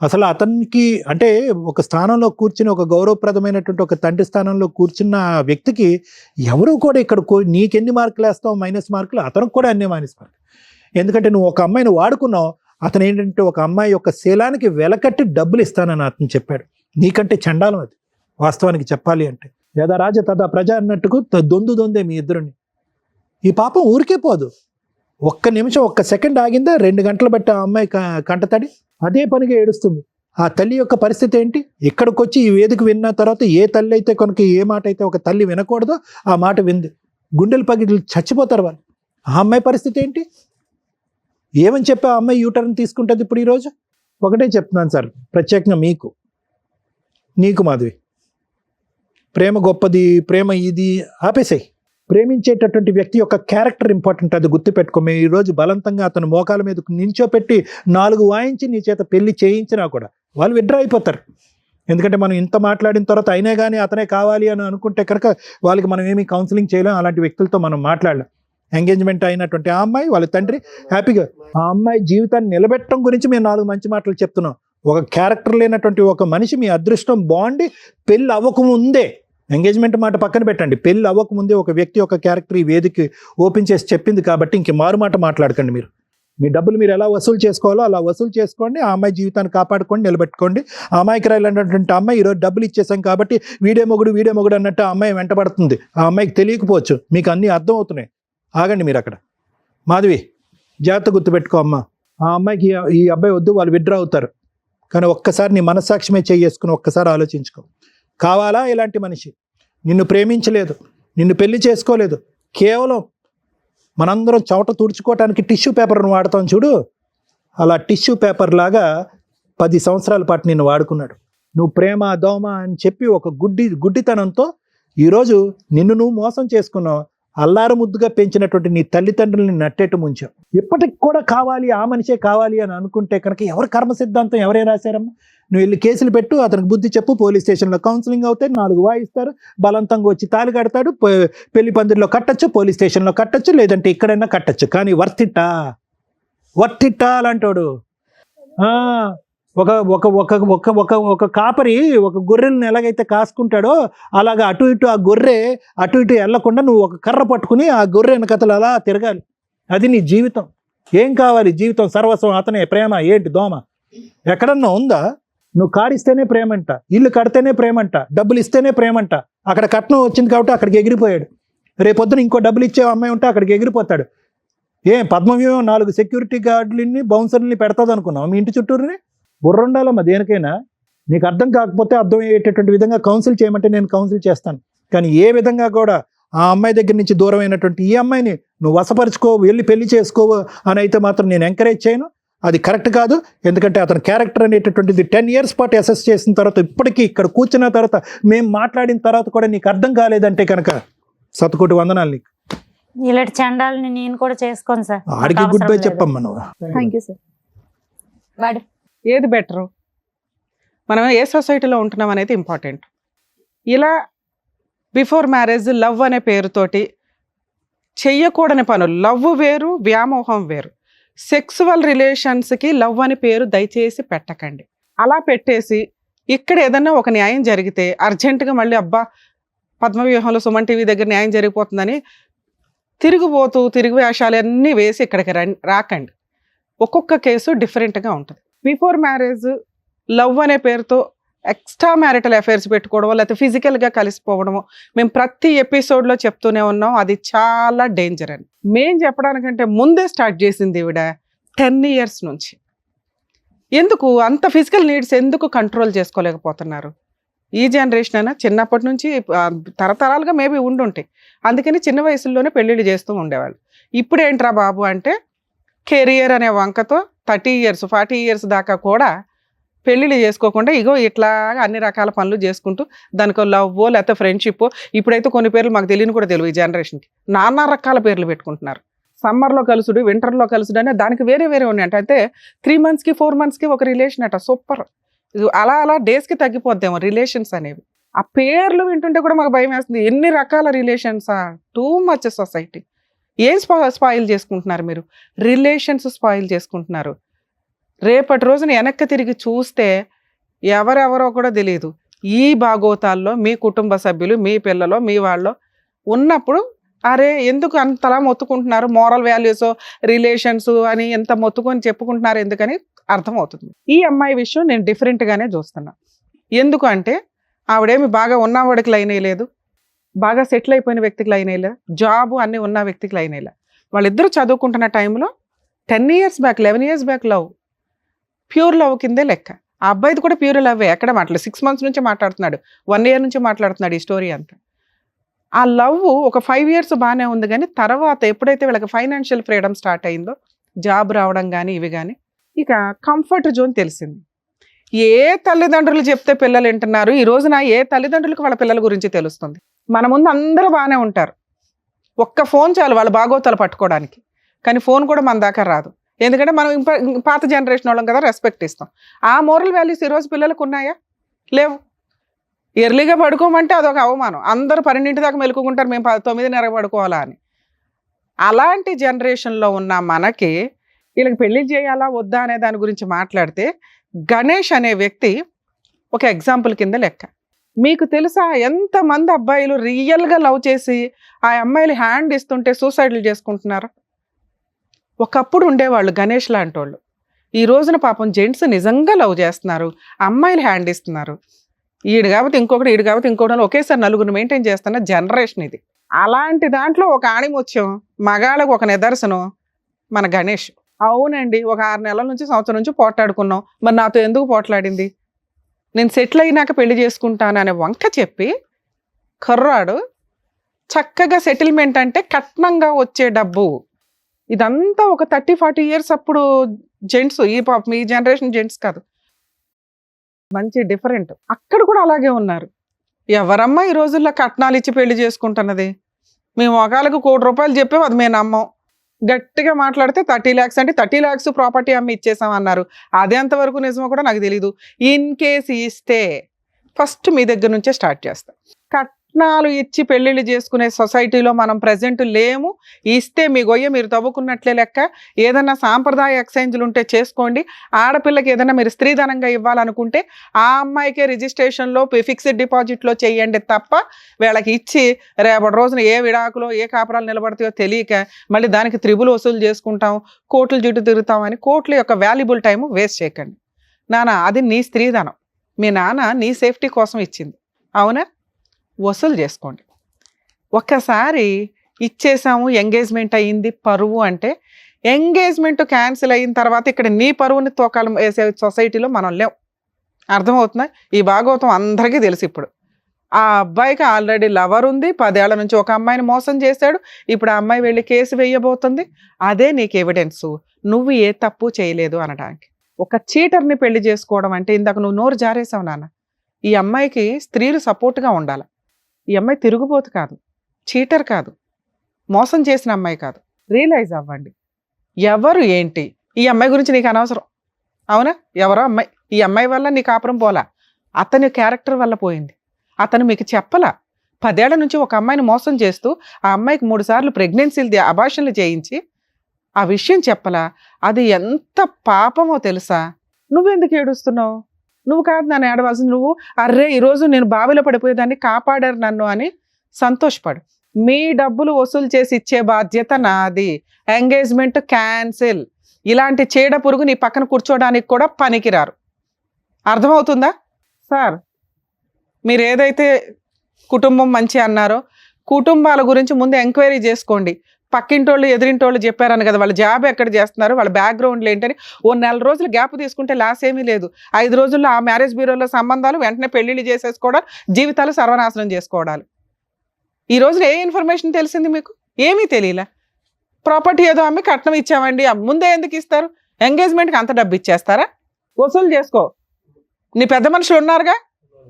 అసలు అతనికి అంటే ఒక స్థానంలో కూర్చుని, ఒక గౌరవప్రదమైనటువంటి ఒక తండ్రి స్థానంలో కూర్చున్న వ్యక్తికి ఎవరు కూడా ఇక్కడ నీకెన్ని మార్కులు వేస్తావు మైనస్ మార్కులు, అతనికి కూడా అన్ని మైనస్ మార్కులు. ఎందుకంటే నువ్వు ఒక అమ్మాయిని వాడుకున్నావు, అతను ఏంటంటే ఒక అమ్మాయి యొక్క శీలానికి వెలకట్టి డబ్బులు ఇస్తానని అతను చెప్పాడు. నీకంటే చండాలం అది వాస్తవానికి చెప్పాలి అంటే. యదా రాజ తదా ప్రజ అన్నట్టుకు దొందే మీ ఇద్దరుని. ఈ పాపం ఊరికే పోదు. ఒక్క నిమిషం, ఒక్క సెకండ్ ఆగిందా 2 గంటలు బట్టి ఆ అమ్మాయి కంటతడి అదే పనిగా ఏడుస్తుంది. ఆ తల్లి యొక్క పరిస్థితి ఏంటి? ఇక్కడికి వచ్చి ఈ వేదిక విన్న తర్వాత ఏ తల్లి అయితే కనుక ఏ మాట అయితే ఒక తల్లి వినకూడదో ఆ మాట వింది, గుండెలు పగిలి చచ్చిపోతారు వాళ్ళు. ఆ అమ్మాయి పరిస్థితి ఏంటి? ఏమని చెప్పి ఆ అమ్మాయి యూటర్న్ తీసుకుంటుంది ఇప్పుడు ఈరోజు? ఒకటే చెప్తున్నాను సార్, ప్రత్యేకంగా నీకు మాధవి, ప్రేమ గొప్పది, ప్రేమ ఇది ఆపేసాయి. ప్రేమించేటటువంటి వ్యక్తి యొక్క క్యారెక్టర్ ఇంపార్టెంట్, అది గుర్తుపెట్టుకో. మేము ఈరోజు బలవంతంగా అతను మోకాల మీద నించోపెట్టి 4 వాయించి నీ చేత పెళ్లి చేయించినా కూడా వాళ్ళు విడ్రా అయిపోతారు. ఎందుకంటే మనం ఇంత మాట్లాడిన తర్వాత అయినా కానీ అతనే కావాలి అని అనుకుంటే కనుక వాళ్ళకి మనం ఏమీ కౌన్సిలింగ్ చేయలేం, అలాంటి వ్యక్తులతో మనం మాట్లాడలేం. ఎంగేజ్మెంట్ అయినటువంటి ఆ అమ్మాయి వాళ్ళ తండ్రి హ్యాపీగా ఆ అమ్మాయి జీవితాన్ని నిలబెట్టడం గురించి మేము 4 మంచి మాటలు చెప్తున్నాం. ఒక క్యారెక్టర్ లేనటువంటి ఒక మనిషి మీ అదృష్టం బాగుండి పెళ్ళి అవ్వకముందే, ఎంగేజ్మెంట్ మాట పక్కన పెట్టండి, పెళ్ళి అవ్వకముందే ఒక వ్యక్తి యొక్క క్యారెక్టర్ ఈ వేదిక ఓపెన్ చేసి చెప్పింది కాబట్టి ఇంక మారు మాట మాట్లాడకండి. మీరు మీ డబ్బులు మీరు ఎలా వసూలు చేసుకోవాలో అలా వసూలు చేసుకోండి, ఆ అమ్మాయి జీవితాన్ని కాపాడుకోండి, నిలబెట్టుకోండి. ఆ అమ్మాయికి రాయాలన్నటువంటి అమ్మాయి ఈరోజు డబ్బులు ఇచ్చేసాం కాబట్టి వీడే మొగుడు అన్నట్టు ఆ అమ్మాయి వెంటబడుతుంది. ఆ అమ్మాయికి తెలియకపోవచ్చు, మీకు అన్నీ అర్థం అవుతున్నాయి. ఆగండి మీరు అక్కడ. మాధవి, జాగ్రత్త గుర్తుపెట్టుకో అమ్మ, ఆ అమ్మాయికి ఈ అబ్బాయి వద్దు, వాళ్ళు విడ్రా అవుతారు. కానీ ఒక్కసారి నీ మనస్సాక్షిమే చేసుకుని ఒక్కసారి ఆలోచించుకో. కావాలా ఇలాంటి మనిషి? నిన్ను ప్రేమించలేదు, నిన్ను పెళ్లి చేసుకోలేదు, కేవలం మనందరం చవట తుడుచుకోవటానికి టిష్యూ పేపర్ను వాడతాం చూడు, అలా టిష్యూ పేపర్ లాగా 10 సంవత్సరాల పాటు నిన్ను వాడుకున్నాడు. నువ్వు ప్రేమ దోమ అని చెప్పి ఒక గుడ్డితనంతో ఈరోజు నిన్ను నువ్వు మోసం చేసుకున్నావు. అల్లారు ముద్దుగా పెంచినటువంటి నీ తల్లిదండ్రులని నట్టేట్టు ముంచావు. ఇప్పటికి కూడా కావాలి, ఆ మనిషే కావాలి అని అనుకుంటే కనుక ఎవరి కర్మ సిద్ధాంతం ఎవరే రాశారమ్మా? నువ్వు వెళ్ళి కేసులు పెట్టు, అతనికి బుద్ధి చెప్పు, పోలీస్ స్టేషన్లో కౌన్సిలింగ్ అవుతాయి, 4 వాయిస్తారు, బలవంతంగా వచ్చి తాళి కడతాడు, పెళ్లి పందిరిలో కట్టచ్చు, పోలీస్ స్టేషన్లో కట్టచ్చు, లేదంటే ఇక్కడైనా కట్టచ్చు. కానీ వర్తిట్టా అలాంటోడు. ఒక ఒక ఒక ఒక ఒక ఒక కాపరి ఒక గొర్రెలను ఎలాగైతే కాసుకుంటాడో అలాగా అటు ఇటు ఆ గొర్రె అటు ఇటు వెళ్ళకుండా నువ్వు ఒక కర్ర పట్టుకుని ఆ గొర్రె వెనకతలు అలా తిరగాలి. అది నీ జీవితం. ఏం కావాలి? జీవితం సర్వస్వం అతనే. ప్రేమ ఏంటి దోమ? ఎక్కడన్నా ఉందా? నువ్వు కాడిస్తేనే ప్రేమంట, ఇల్లు కడితేనే ప్రేమంట, డబ్బులు ఇస్తేనే ప్రేమంట. అక్కడ కట్నం వచ్చింది కాబట్టి అక్కడికి ఎగిరిపోయాడు. రేపొద్దున ఇంకో డబ్బులు ఇచ్చే అమ్మాయి ఉంటే అక్కడికి ఎగిరిపోతాడు. పద్మవ్యూహం 4 సెక్యూరిటీ గార్డులని బౌన్సర్ని పెడతాది అనుకున్నావు మీ ఇంటి చుట్టూరుని? బుర్రుండాలమ్మా దేనికైనా. నీకు అర్థం కాకపోతే అర్థం అయ్యేటటువంటి విధంగా కౌన్సిల్ చేయమంటే నేను కౌన్సిల్ చేస్తాను. కానీ ఏ విధంగా కూడా ఆ అమ్మాయి దగ్గర నుంచి దూరం అయినటువంటి ఈ అమ్మాయిని నువ్వు వశపరుచుకో, వెళ్ళి పెళ్లి చేసుకో అని అయితే మాత్రం నేను ఎంకరేజ్ చేయను. అది కరెక్ట్ కాదు. ఎందుకంటే అతని క్యారెక్టర్ అనేటటువంటిది 10 years పాటు అసెస్ చేసిన తర్వాత ఇప్పటికీ ఇక్కడ కూర్చున్న తర్వాత మేము మాట్లాడిన తర్వాత కూడా నీకు అర్థం కాలేదంటే కనుక శతకోటి వందనాలు నీకు. ఇలాంటి చండాలని నేను కూడా చేసుకోను సార్. ఆడికి గుడ్ బై చెప్పమ్మా నువ్వు. Thank you sir. మేడం, ఏది బెటరు? మనం ఏ సొసైటీలో ఉంటున్నాం అనేది ఇంపార్టెంట్. ఇలా బిఫోర్ మ్యారేజ్ లవ్ అనే పేరుతోటి చెయ్యకూడని పనులు, లవ్ వేరు, వ్యామోహం వేరు. సెక్సువల్ రిలేషన్స్కి లవ్ అని పేరు దయచేసి పెట్టకండి. అలా పెట్టేసి ఇక్కడ ఏదన్నా ఒక న్యాయం జరిగితే అర్జెంటుగా మళ్ళీ అబ్బా పద్మవ్యూహంలో సుమన్ టీవీ దగ్గర న్యాయం జరిగిపోతుందని తిరిగి వేషాలు అన్నీ వేసి ఇక్కడికి రాకండి. ఒక్కొక్క కేసు డిఫరెంట్గా ఉంటుంది. బిఫోర్ మ్యారేజ్ లవ్ అనే పేరుతో ఎక్స్ట్రా మ్యారిటల్ అఫైర్స్ పెట్టుకోవడమో లేకపోతే ఫిజికల్గా కలిసిపోవడమో మేము ప్రతి ఎపిసోడ్లో చెప్తూనే ఉన్నాం. అది చాలా డేంజర్ అని మేం చెప్పడానికంటే ముందే స్టార్ట్ చేసింది ఈవిడ 10 years నుంచి. ఎందుకు అంత ఫిజికల్ నీడ్స్ ఎందుకు కంట్రోల్ చేసుకోలేకపోతున్నారు? ఈ జనరేషన్ అయినా చిన్నప్పటి నుంచి తరతరాలుగా మేబీ ఉండుంటాయి. అందుకని చిన్న వయసులోనే పెళ్ళిళ్ళు చేస్తూ ఉండేవాళ్ళు. ఇప్పుడు ఏంట్రా బాబు అంటే కెరియర్ అనే వంకతో 30 years 40 years దాకా కూడా పెళ్ళిళ్ళు చేసుకోకుండా ఇగో ఇట్లా అన్ని రకాల పనులు చేసుకుంటూ దానికో లవ్వో లేకపోతే ఫ్రెండ్షిప్పో, ఇప్పుడైతే కొన్ని పేర్లు మాకు తెలియని కూడా తెలియదు. ఈ జనరేషన్కి నానా రకాల పేర్లు పెట్టుకుంటున్నారు. సమ్మర్లో కలుసుడు, వింటర్లో కలుసుడు అనే దానికి వేరే ఉన్నాయంట. అయితే 3 monthsకి 4 monthsకి ఒక రిలేషన్ అట. సూపర్. అలా డేస్కి తగ్గిపోద్దేమో రిలేషన్స్ అనేవి. ఆ పేర్లు వింటుంటే కూడా మాకు భయం వేస్తుంది. ఎన్ని రకాల రిలేషన్సా? Too much society. ఏం స్పాయిల్ చేసుకుంటున్నారు మీరు? రిలేషన్స్ స్పాయిల్ చేసుకుంటున్నారు. రేపటి రోజున వెనక్కి తిరిగి చూస్తే ఎవరెవరో కూడా తెలియదు. ఈ భాగోతాల్లో మీ కుటుంబ సభ్యులు, మీ పిల్లలు, మీ వాళ్ళు ఉన్నప్పుడు అరే ఎందుకు అంతలా మొత్తుకుంటున్నారు? మోరల్ వాల్యూస్, రిలేషన్స్ అని ఎంత మొత్తుకొని చెప్పుకుంటున్నారు ఎందుకని అర్థమవుతుంది. ఈ అమ్మాయి విషయం నేను డిఫరెంట్గానే చూస్తున్నా. ఎందుకు అంటే ఆవిడేమి బాగా ఉన్నవాడికి లైన్ వేయలేదు, బాగా సెటిల్ అయిపోయిన వ్యక్తికి లైన్ వేయలేదు, జాబు అన్నీ ఉన్న వ్యక్తికి లైన్ వేయలేదు. వాళ్ళిద్దరూ చదువుకుంటున్న టైంలో 10 years back 11 years back love, pure love కిందే లెక్క. ఆ అబ్బాయిది కూడా ప్యూర్ లవ్వే. ఎక్కడ మాట్లాడలేదు. 6 months నుంచి మాట్లాడుతున్నాడు, 1 year నుంచి మాట్లాడుతున్నాడు. ఈ స్టోరీ అంతా ఆ లవ్ ఒక 5 years బాగానే ఉంది. కానీ తర్వాత ఎప్పుడైతే వీళ్ళకి ఫైనాన్షియల్ ఫ్రీడమ్ స్టార్ట్ అయిందో, జాబ్ రావడం కానీ ఇవి కానీ ఇక కంఫర్ట్ జోన్ తెలిసింది. ఏ తల్లిదండ్రులు చెప్తే పిల్లలు వింటున్నారు, ఈ రోజున ఏ తల్లిదండ్రులకు వాళ్ళ పిల్లల గురించి తెలుస్తుంది. మన ముందు అందరూ బాగానే ఉంటారు, ఒక్క ఫోన్ చాలు వాళ్ళ బాగోతాలు పట్టుకోవడానికి. కానీ ఫోన్ కూడా మన దాకా రాదు, ఎందుకంటే మనం పాత జనరేషన్ వాళ్ళం కదా, రెస్పెక్ట్ ఇస్తాం. ఆ మోరల్ వాల్యూస్ ఈరోజు పిల్లలకు ఉన్నాయా? లేవు. ఎర్లీగా పడుకోమంటే అదొక అవమానం. అందరూ 12 దాకా మెలుకుంటారు, మేము 9:30 పడుకోవాలా అని. అలాంటి జనరేషన్లో ఉన్న మనకి వీళ్ళకి పెళ్లి చేయాలా వద్దా అనే దాని గురించి మాట్లాడితే, గణేష్ అనే వ్యక్తి ఒక ఎగ్జాంపుల్ కింద లెక్క. మీకు తెలుసా ఎంతమంది అబ్బాయిలు రియల్గా లవ్ చేసి ఆ అమ్మాయిలు హ్యాండ్ ఇస్తుంటే సూసైడ్లు చేసుకుంటున్నారు? ఒకప్పుడు ఉండేవాళ్ళు గణేష్ లాంటి వాళ్ళు. ఈ రోజున పాపం జెంట్స్ నిజంగా లవ్ చేస్తున్నారు, అమ్మాయిలు హ్యాండ్ ఇస్తున్నారు. ఈడు కాబట్టి ఇంకొకటి, ఈడు కాబట్టి ఇంకొకటి, ఒకేసారి నలుగురు మెయింటైన్ చేస్తున్న జనరేషన్ ఇది. అలాంటి దాంట్లో ఒక ఆణిముత్యం, మగాళ్ళకు ఒక నిదర్శనం మన గణేష్. అవునండి, ఒక 6 నెలల నుంచి సంవత్సరం నుంచి పోట్లాడుకున్నాం, మరి నాతో ఎందుకు పోట్లాడింది, నేను సెటిల్ అయినాక పెళ్లి చేసుకుంటాను అనే వంక చెప్పి కర్రాడు చక్కగా సెటిల్మెంట్ అంటే కట్నంగా వచ్చే డబ్బు. ఇదంతా ఒక 30-40 ఇయర్స్ అప్పుడు జెంట్స్, ఈ జనరేషన్ జెంట్స్ కాదు, మంచి డిఫరెంట్. అక్కడ కూడా అలాగే ఉన్నారు. ఎవరమ్మా ఈ రోజుల్లో కట్నాలు ఇచ్చి పెళ్లి చేసుకుంటున్నది? మేము ఒకళ్ళకు ₹1 కోటి చెప్పాము, అది మేము నమ్మం. గట్టిగా మాట్లాడితే 30 lakhs అంటే 30 lakhs ప్రాపర్టీ అమ్మి ఇచ్చేసాం అన్నారు. అది ఎంతవరకు నిజమో కూడా నాకు తెలీదు. ఇన్ కేస్ ఇస్తే ఫస్ట్ మీ దగ్గర నుంచే స్టార్ట్ చేస్తాం. కట్నాలు ఇచ్చి పెళ్ళిళ్ళు చేసుకునే సొసైటీలో మనం ప్రజెంట్ లేము. ఇస్తే మీ గొయ్య మీరు తవ్వుకున్నట్లే లెక్క. ఏదన్నా సాంప్రదాయ ఎక్స్చేంజ్లు ఉంటే చేసుకోండి. ఆడపిల్లకి ఏదైనా మీరు స్త్రీధనంగా ఇవ్వాలనుకుంటే ఆ అమ్మాయికే రిజిస్ట్రేషన్లో ఫిక్స్డ్ డిపాజిట్లో చేయండి తప్ప, వీళ్ళకి ఇచ్చి రేపటి రోజున ఏ విడాకులో ఏ కాపురాలు నిలబడతాయో తెలియక మళ్ళీ దానికి త్రిబుల్ వసూలు చేసుకుంటాం, కోర్టుల చుట్టూ తిరుగుతాం అని కోర్టుల యొక్క వాల్యుబుల్ టైం వేస్ట్ చేయకండి. నాన్న అది నీ స్త్రీధనం, మీ నాన్న నీ సేఫ్టీ కోసం ఇచ్చింది, అవునా? వసూలు చేసుకోండి. ఒక్కసారి ఇచ్చేసాము, ఎంగేజ్మెంట్ అయ్యింది, పరువు అంటే ఎంగేజ్మెంట్ క్యాన్సిల్ అయిన తర్వాత ఇక్కడ నీ పరువుని తోకాలం వేసే సొసైటీలో మనం లేవు. అర్థమవుతుందా? ఈ భాగవతం అందరికీ తెలుసు. ఇప్పుడు ఆ అబ్బాయికి ఆల్రెడీ లవర్ ఉంది, 10 ఏళ్ల నుంచి ఒక అమ్మాయిని మోసం చేశాడు. ఇప్పుడు ఆ అమ్మాయి వెళ్ళి కేసు వేయబోతుంది. అదే నీకు ఎవిడెన్సు, నువ్వు ఏ తప్పు చేయలేదు అనడానికి. ఒక చీటర్ని పెళ్లి చేసుకోవడం అంటే, ఇందాక నువ్వు నోరు జారేసావు నాన్న, ఈ అమ్మాయికి స్త్రీలు సపోర్ట్గా ఉండాలి. ఈ అమ్మాయి తిరుగుబోతు కాదు, చీటర్ కాదు, మోసం చేసిన అమ్మాయి కాదు. రియలైజ్ అవ్వండి ఎవరు ఏంటి. ఈ అమ్మాయి గురించి నీకు అనవసరం, అవునా? ఎవరో అమ్మాయి, ఈ అమ్మాయి వల్ల నీ కాపురం పోలా, అతని క్యారెక్టర్ వల్ల పోయింది. అతను మీకు చెప్పలా. 10 ఏళ్ల నుంచి ఒక అమ్మాయిని మోసం చేస్తూ ఆ అమ్మాయికి 3 సార్లు ప్రెగ్నెన్సీలు అబార్షన్లు చేయించి ఆ విషయం చెప్పలా. అది ఎంత పాపమో తెలుసా? నువ్వెందుకు ఏడుస్తున్నావు? నువ్వు కాదు నన్ను ఏడవలసింది. నువ్వు అర్రే ఈరోజు నేను బావిలో పడిపోయేదాన్ని, కాపాడారు నన్ను అని సంతోషపడు. మీ డబ్బులు వసూలు చేసి ఇచ్చే బాధ్యత నాది. Engagement cancel. ఇలాంటి చీడ పురుగు నీ పక్కన కూర్చోడానికి కూడా పనికిరారు. అర్థమవుతుందా? సార్, మీరు ఏదైతే కుటుంబం మంచి అన్నారో, కుటుంబాల గురించి ముందు ఎంక్వైరీ చేసుకోండి. పక్కింటోళ్ళు ఎదిరింటోళ్ళు చెప్పారని కదా, వాళ్ళ జాబ్ ఎక్కడ చేస్తున్నారు, వాళ్ళ బ్యాక్గ్రౌండ్లు ఏంటని ఓ 4 రోజులు గ్యాప్ తీసుకుంటే లాస్ ఏమీ లేదు. 5 రోజుల్లో ఆ మ్యారేజ్ బ్యూరోలో సంబంధాలు, వెంటనే పెళ్లిళ్ళు చేసేసుకోవడాలు, జీవితాలు సర్వనాశనం చేసుకోవడాలు. ఈ రోజున ఏ ఇన్ఫర్మేషన్ తెలిసింది మీకు? ఏమీ తెలియలే. ప్రాపర్టీ ఏదో అమ్మి కట్నం ఇచ్చామండి, ముందే ఎందుకు ఇస్తారు? ఎంగేజ్మెంట్కి అంత డబ్బు ఇచ్చేస్తారా? వసూలు చేసుకో. నీ పెద్ద మనుషులు ఉన్నారుగా,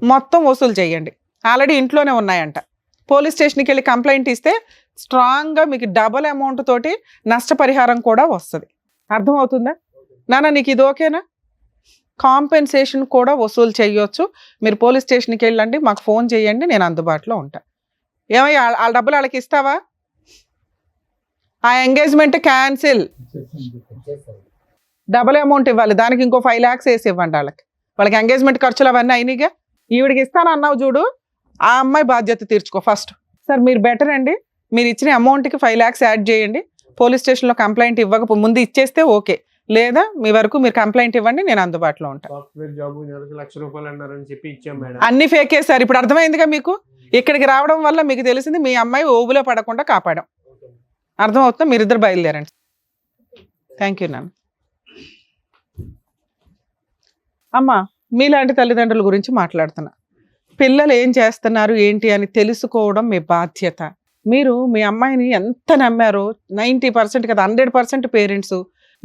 మొత్తం వసూలు చేయండి. ఆల్రెడీ ఇంట్లోనే ఉన్నాయంట. పోలీస్ స్టేషన్కి వెళ్ళి కంప్లైంట్ ఇస్తే స్ట్రాంగ్గా మీకు డబల్ అమౌంట్ తోటి నష్టపరిహారం కూడా వస్తుంది. అర్థమవుతుందా నాన్న? నీకు ఇది ఓకేనా? కాంపెన్సేషన్ కూడా వసూలు చేయొచ్చు. మీరు పోలీస్ స్టేషన్కి వెళ్ళండి, మాకు ఫోన్ చేయండి, నేను అందుబాటులో ఉంటా. ఏమయ్యా వాళ్ళ డబ్బులు వాళ్ళకి ఇస్తావా? ఆ ఎంగేజ్మెంట్ క్యాన్సిల్, డబల్ అమౌంట్ ఇవ్వాలి, దానికి ఇంకో 5 lakhs వేసి ఇవ్వండి వాళ్ళకి. వాళ్ళకి ఎంగేజ్మెంట్ ఖర్చులు అవన్నీ అయినాయిగా. ఈవిడికి ఇస్తాను అన్నావు చూడు, ఆ అమ్మాయి బాధ్యత తీర్చుకో ఫస్ట్. సార్ మీరు బెటర్ అండి, మీరు ఇచ్చిన అమౌంట్కి 5 lakhs యాడ్ చేయండి. పోలీస్ స్టేషన్లో కంప్లైంట్ ఇవ్వక ముందు ఇచ్చేస్తే ఓకే, లేదా మీ వరకు మీరు కంప్లైంట్ ఇవ్వండి, నేను అందుబాటులో ఉంటాను. సాఫ్ట్వేర్ జాబ్ నెలకు ₹1,00,000 అన్నారని చెప్పి ఇచ్చాం మేడం. అన్ని ఫేకే సార్. ఇప్పుడు అర్థమైందిగా మీకు. ఇక్కడికి రావడం వల్ల మీకు తెలిసింది మీ అమ్మాయి ఓబులో పడకుండా కాపాడాం. అర్థమవుతుందా? మీరిద్దరు బయలుదేరండి. థ్యాంక్ యూ నాన్న. అమ్మా, మీలాంటి తల్లిదండ్రుల గురించి మాట్లాడుతున్నా. పిల్లలు ఏం చేస్తున్నారు ఏంటి అని తెలుసుకోవడం మీ బాధ్యత. మీరు మీ అమ్మాయిని ఎంత నమ్మారో 90% కదా 100% పేరెంట్స్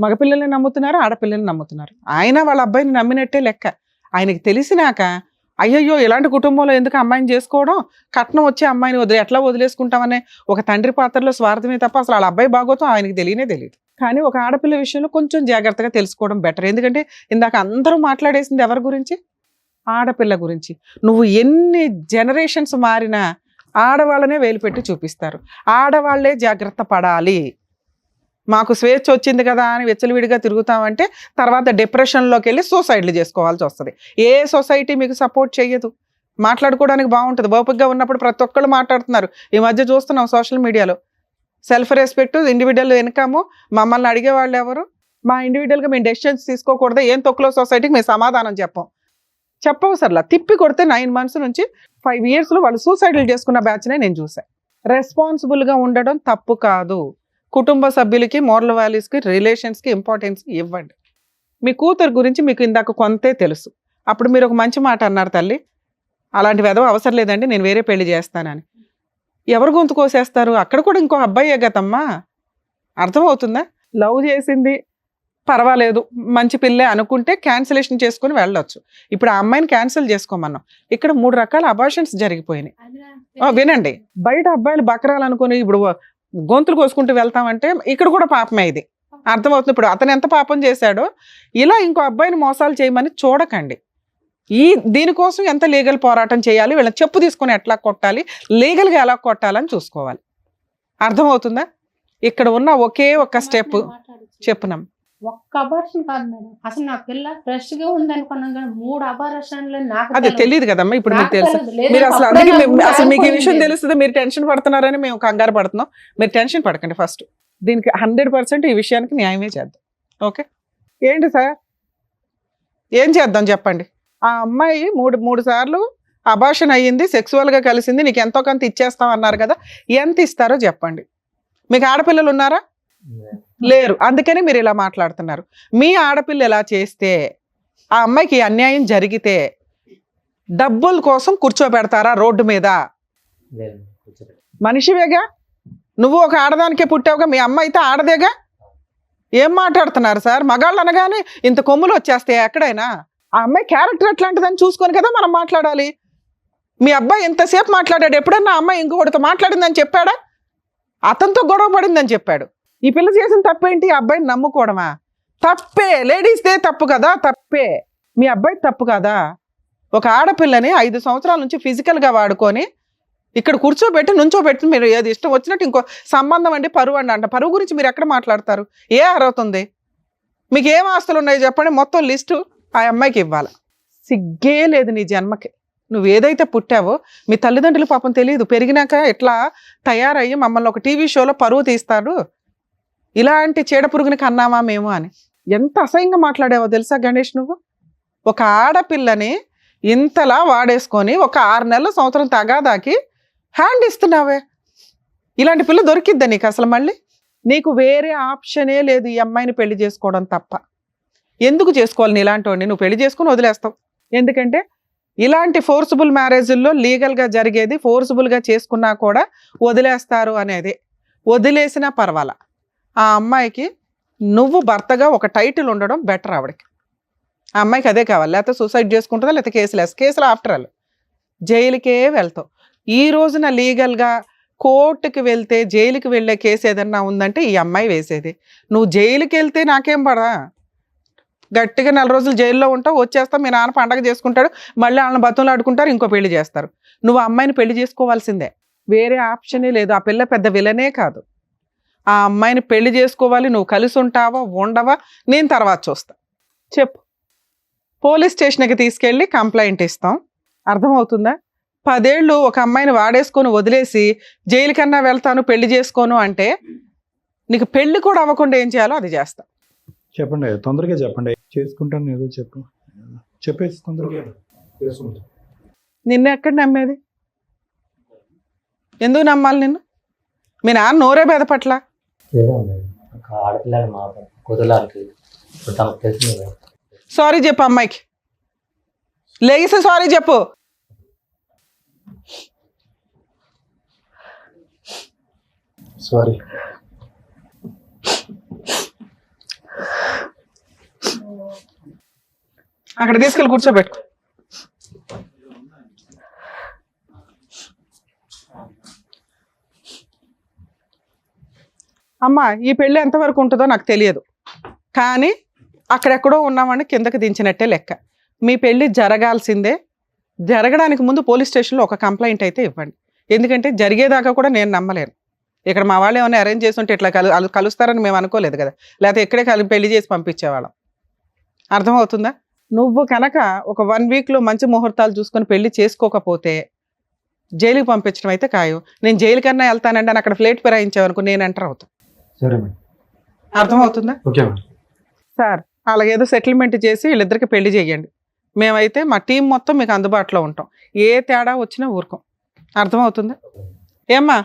మగపిల్లల్ని నమ్ముతున్నారు, ఆడపిల్లల్ని నమ్ముతున్నారు. ఆయన వాళ్ళ అబ్బాయిని నమ్మినట్టే లెక్క. ఆయనకి తెలిసినాక అయ్యయ్యో ఇలాంటి కుటుంబంలో ఎందుకు అమ్మాయిని చేసుకోవడం, కట్నం వచ్చే అమ్మాయిని ఎట్లా వదిలేసుకుంటామనే ఒక తండ్రి పాత్రలో స్వార్థమే తప్ప అసలు వాళ్ళ అబ్బాయి బాగోతం ఆయనకి తెలియదు. కానీ ఒక ఆడపిల్ల విషయంలో కొంచెం జాగ్రత్తగా తెలుసుకోవడం బెటర్. ఎందుకంటే ఇందాక అందరూ మాట్లాడేసింది ఎవరి గురించి? ఆడపిల్ల గురించి. నువ్వు ఎన్ని జనరేషన్స్ మారినా ఆడవాళ్ళనే వేలు పెట్టి చూపిస్తారు. ఆడవాళ్లే జాగ్రత్త పడాలి. మాకు స్వేచ్ఛ వచ్చింది కదా అని వెచ్చలవిడిగా తిరుగుతామంటే తర్వాత డిప్రెషన్లోకి వెళ్ళి సూసైడ్లు చేసుకోవాల్సి వస్తుంది. ఏ సొసైటీ మీకు సపోర్ట్ చేయదు. మాట్లాడుకోవడానికి బాగుంటుంది, ఓపికగా ఉన్నప్పుడు ప్రతి ఒక్కళ్ళు మాట్లాడుతున్నారు. ఈ మధ్య చూస్తున్నాం సోషల్ మీడియాలో సెల్ఫ్ రెస్పెక్ట్, ఇండివిజువల్ ఇన్కమ్. మమ్మల్ని అడిగేవాళ్ళు ఎవరు? మా ఇండివిజువల్గా మేము డెసిషన్స్ తీసుకోకూడదు, ఏం తొక్కులో సొసైటీకి మేము సమాధానం చెప్పవసరలా. తిప్పి కొడితే 9 months నుంచి 5 yearsలో వాళ్ళు సూసైడ్లు చేసుకున్న బ్యాచ్నే నేను చూసాను. రెస్పాన్సిబుల్గా ఉండడం తప్పు కాదు. కుటుంబ సభ్యులకి, మోరల్ వాల్యూస్కి, రిలేషన్స్కి ఇంపార్టెన్స్ ఇవ్వండి. మీ కూతురు గురించి మీకు ఇందాక కొంతే తెలుసు. అప్పుడు మీరు ఒక మంచి మాట అన్నారు, తల్లి అలాంటి వెధవ అవసరం లేదండి, నేను వేరే పెళ్లి చేస్తానని. ఎవరు గొంతు కోసేస్తారు? అక్కడ కూడా ఇంకో అబ్బాయే గతమ్మా. అర్థమవుతుందా? లవ్ చేసింది పర్వాలేదు, మంచి పిల్లే అనుకుంటే క్యాన్సిలేషన్ చేసుకుని వెళ్ళొచ్చు. ఇప్పుడు ఆ అమ్మాయిని క్యాన్సిల్ చేసుకోమన్నాం. ఇక్కడ 3 రకాల అబార్షన్స్ జరిగిపోయినాయి. వినండి, బయట అబ్బాయిలు బకరాలనుకుని ఇప్పుడు గొంతులు కోసుకుంటూ వెళ్తామంటే ఇక్కడ కూడా పాపమే. ఇది అర్థమవుతుంది. ఇప్పుడు అతను ఎంత పాపం చేశాడో ఇలా ఇంకో అబ్బాయిని మోసాలు చేయమని చూడకండి. దీనికోసం ఎంత లీగల్ పోరాటం చేయాలి, వీళ్ళని చెప్పు తీసుకొని ఎట్లా కొట్టాలి, లీగల్గా ఎలా కొట్టాలని చూసుకోవాలి. అర్థమవుతుందా? ఇక్కడ ఉన్న ఒకే ఒక్క స్టెప్ చెప్పున్నాం. ఒక్క అబార్షన్ కాదు మేడం, అసలు నా పిల్ల ఫ్రెష్ గా ఉంది అనుకున్నాం కానీ 3 అబార్షన్లు నాకు అది తెలియదు కదమ్మా. ఇప్పుడు మీకు తెలుసు, మీరు అసలు అందుకే అసలు మీకు ఈ విషయం తెలుస్తుంది, మీరు టెన్షన్ పడుతున్నారని మేము కంగారు పడుతున్నాం. మీరు టెన్షన్ పడకండి. ఫస్ట్ దీనికి 100% ఈ విషయానికి న్యాయమే చేద్దాం. ఓకే, ఏంటి సార్ ఏం చేద్దాం చెప్పండి. ఆ అమ్మాయి మూడు సార్లు అబార్షన్ అయ్యింది, సెక్సువల్గా కలిసింది, నీకు ఎంతో కొంత ఇచ్చేస్తాం అన్నారు కదా, ఎంత ఇస్తారో చెప్పండి. మీకు ఆడపిల్లలు ఉన్నారా? లేరు. అందుకని మీరు ఇలా మాట్లాడుతున్నారు. మీ ఆడపిల్ల ఎలా చేస్తే, ఆ అమ్మాయికి అన్యాయం జరిగితే డబ్బుల కోసం కూర్చోబెడతారా రోడ్డు మీద? మనిషివేగా నువ్వు, ఒక ఆడదానికే పుట్టావుగా, మీ అమ్మ అయితే ఆడదేగా. ఏం మాట్లాడుతున్నారు సార్? మగాళ్ళు అనగానే ఇంత కొమ్ములు వచ్చేస్తాయి ఎక్కడైనా? ఆ అమ్మాయి క్యారెక్టర్ ఎట్లాంటిదని చూసుకొని కదా మనం మాట్లాడాలి. మీ అబ్బాయి ఎంతసేపు మాట్లాడాడు? ఎప్పుడన్నా అమ్మాయి ఇంకొకటితో మాట్లాడిందని చెప్పాడా? అతనితో గొడవ పడిందని చెప్పాడు. ఈ పిల్ల చేసిన తప్పేంటి? అబ్బాయిని నమ్ముకోవడమా? తప్పే. లేడీస్దే తప్పు కదా, తప్పే. మీ అబ్బాయి తప్పు కదా. ఒక ఆడపిల్లని 5 సంవత్సరాల నుంచి ఫిజికల్గా వాడుకొని ఇక్కడ కూర్చోబెట్టి నుంచోబెట్టి మీరు ఏది ఇష్టం వచ్చినట్టు ఇంకో సంబంధం అండి, పరువు అండి అంట. పరువు గురించి మీరు ఎక్కడ మాట్లాడతారు? ఏ అర్హత ఉంది మీకు? ఏం ఆస్తులు ఉన్నాయి చెప్పండి, మొత్తం లిస్టు ఆ అమ్మాయికి ఇవ్వాలి. సిగ్గే లేదు నీ జన్మకి. నువ్వు ఏదైతే పుట్టావో మీ తల్లిదండ్రులు పాపం తెలియదు, పెరిగినాక ఎట్లా తయారయ్యి మమ్మల్ని ఒక టీవీ షోలో పరువు తీస్తాడు, ఇలాంటి చీడపురుగుని కన్నామా మేము అని. ఎంత అసహ్యంగా మాట్లాడావో తెలుసా గణేష్ నువ్వు? ఒక ఆడపిల్లని ఇంతలా వాడేసుకొని ఒక 6 నెలల సంవత్సరం తగాదాకి హ్యాండ్ ఇస్తున్నావే. ఇలాంటి పిల్ల దొరికిద్దా నీకు అసలు? మళ్ళీ నీకు వేరే ఆప్షనే లేదు ఈ అమ్మాయిని పెళ్లి చేసుకోవడం తప్ప. ఎందుకు చేసుకోవాలి నీ ఇలాంటి వాడిని? నువ్వు పెళ్లి చేసుకుని వదిలేస్తావు. ఎందుకంటే ఇలాంటి ఫోర్సిబుల్ మ్యారేజ్ల్లో లీగల్గా జరిగేది, ఫోర్సిబుల్గా చేసుకున్నా కూడా వదిలేస్తారు అనేది. వదిలేసినా పర్వాలా, ఆ అమ్మాయికి నువ్వు భర్తగా ఒక టైటిల్ ఉండడం బెటర్. ఆవిడకి, ఆ అమ్మాయికి అదే కావాలి. లేకపోతే సూసైడ్ చేసుకుంటుందా, లేకపోతే కేసులు ఆఫ్టర్ ఆల్ జైలుకే వెళ్తావు. ఈ రోజున లీగల్గా కోర్టుకి వెళ్తే జైలుకి వెళ్ళే కేసు ఏదన్నా ఉందంటే ఈ అమ్మాయి వేసేది. నువ్వు జైలుకి వెళ్తే నాకేం పడా, గట్టిగా 4 రోజులు జైల్లో ఉంటావు, వచ్చేస్తావు, మీ నాన్న పండగ చేసుకుంటాడు, మళ్ళీ వాళ్ళని బతులు ఆడుకుంటారు, ఇంకో పెళ్లి చేస్తారు. నువ్వు అమ్మాయిని పెళ్లి చేసుకోవాల్సిందే, వేరే ఆప్షనే లేదు. ఆ పిల్ల పెద్ద విలనే కాదు. ఆ అమ్మాయిని పెళ్లి చేసుకోవాలి. నువ్వు కలిసి ఉంటావా ఉండవా నేను తర్వాత చూస్తా. చెప్పు, పోలీస్ స్టేషన్కి తీసుకెళ్ళి కంప్లైంట్ ఇస్తాం. అర్థమవుతుందా? 10 ఏళ్ళు ఒక అమ్మాయిని వాడేసుకొని వదిలేసి జైలు కన్నా వెళ్తాను, పెళ్లి చేసుకోను అంటే నీకు పెళ్లి కూడా అవ్వకుండా ఏం చేయాలో అది చేస్తా. చెప్పండి, తొందరగా చెప్పండి. చేసుకుంటాను ఏదో చెప్పేసి తొందరగా. నిన్న ఎక్కడ నమ్మేది? ఎందుకు నమ్మాలి నిన్ను? మీ నాన్న నోరే బెదపట్ల. సారీ చెప్పు అమ్మాయికి, లేగిస్తే సారీ చెప్పు. సారీ. అక్కడ తీసుకెళ్ళి కూర్చోబెట్టుకో. అమ్మ, ఈ పెళ్ళి ఎంతవరకు ఉంటుందో నాకు తెలియదు, కానీ అక్కడెక్కడో ఉన్నామని కిందకి దించినట్టే లెక్క. మీ పెళ్ళి జరగాల్సిందే. జరగడానికి ముందు పోలీస్ స్టేషన్లో ఒక కంప్లైంట్ అయితే ఇవ్వండి. ఎందుకంటే జరిగేదాకా కూడా నేను నమ్మలేను. ఇక్కడ మా వాళ్ళు ఏమైనా అరేంజ్ చేసి ఉంటే ఇట్లా కలుస్తారని మేము అనుకోలేదు కదా, లేకపోతే ఇక్కడే పెళ్లి చేసి పంపించేవాళ్ళం. అర్థమవుతుందా? నువ్వు కనుక ఒక 1 వీక్లో మంచి ముహూర్తాలు చూసుకొని పెళ్లి చేసుకోకపోతే జైలుకి పంపించడం అయితే ఖాయం. నేను జైలు కన్నా వెళ్తానండి అని అక్కడ ఫ్లేట్ ఫిరాయించావనుకో, నేను ఎంటర్ అవుతాను. సరే మేడం. అర్థమవుతుందా? Okay madam. సార్, అలాగేదో సెటిల్మెంట్ చేసి వీళ్ళిద్దరికి పెళ్లి చేయండి. మేమైతే మా టీం మొత్తం మీకు అందుబాటులో ఉంటాం. ఏ తేడా వచ్చినా ఊరుకోం. అర్థమవుతుందా? ఏమ్మా,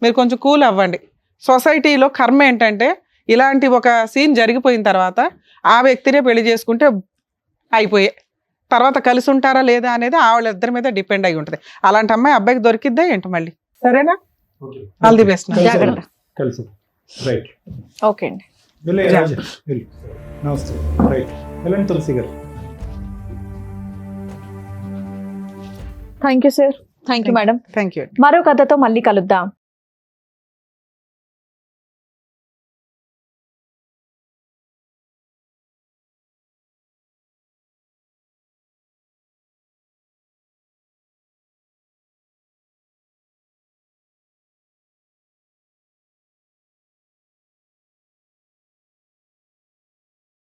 మీరు కొంచెం కూల్ అవ్వండి. సొసైటీలో కర్మ ఏంటంటే ఇలాంటి ఒక సీన్ జరిగిపోయిన తర్వాత ఆ వ్యక్తినే పెళ్లి చేసుకుంటే అయిపోయే, తర్వాత కలిసి ఉంటారా లేదా అనేది వాళ్ళిద్దరి మీద డిపెండ్ అయి ఉంటుంది. అలాంటి అమ్మాయి అబ్బాయికి దొరికిద్దా ఏంటి మళ్ళీ? సరేనా? All the best. జాగ్రత్త. కలిసి రైట్. ఓకే అండి. నమస్తే. రైట్, వెళ్ళండి తులసి గారు. Thank you sir. Thank you madam. Thank you. మరో కథతో మళ్ళీ కలుద్దాం.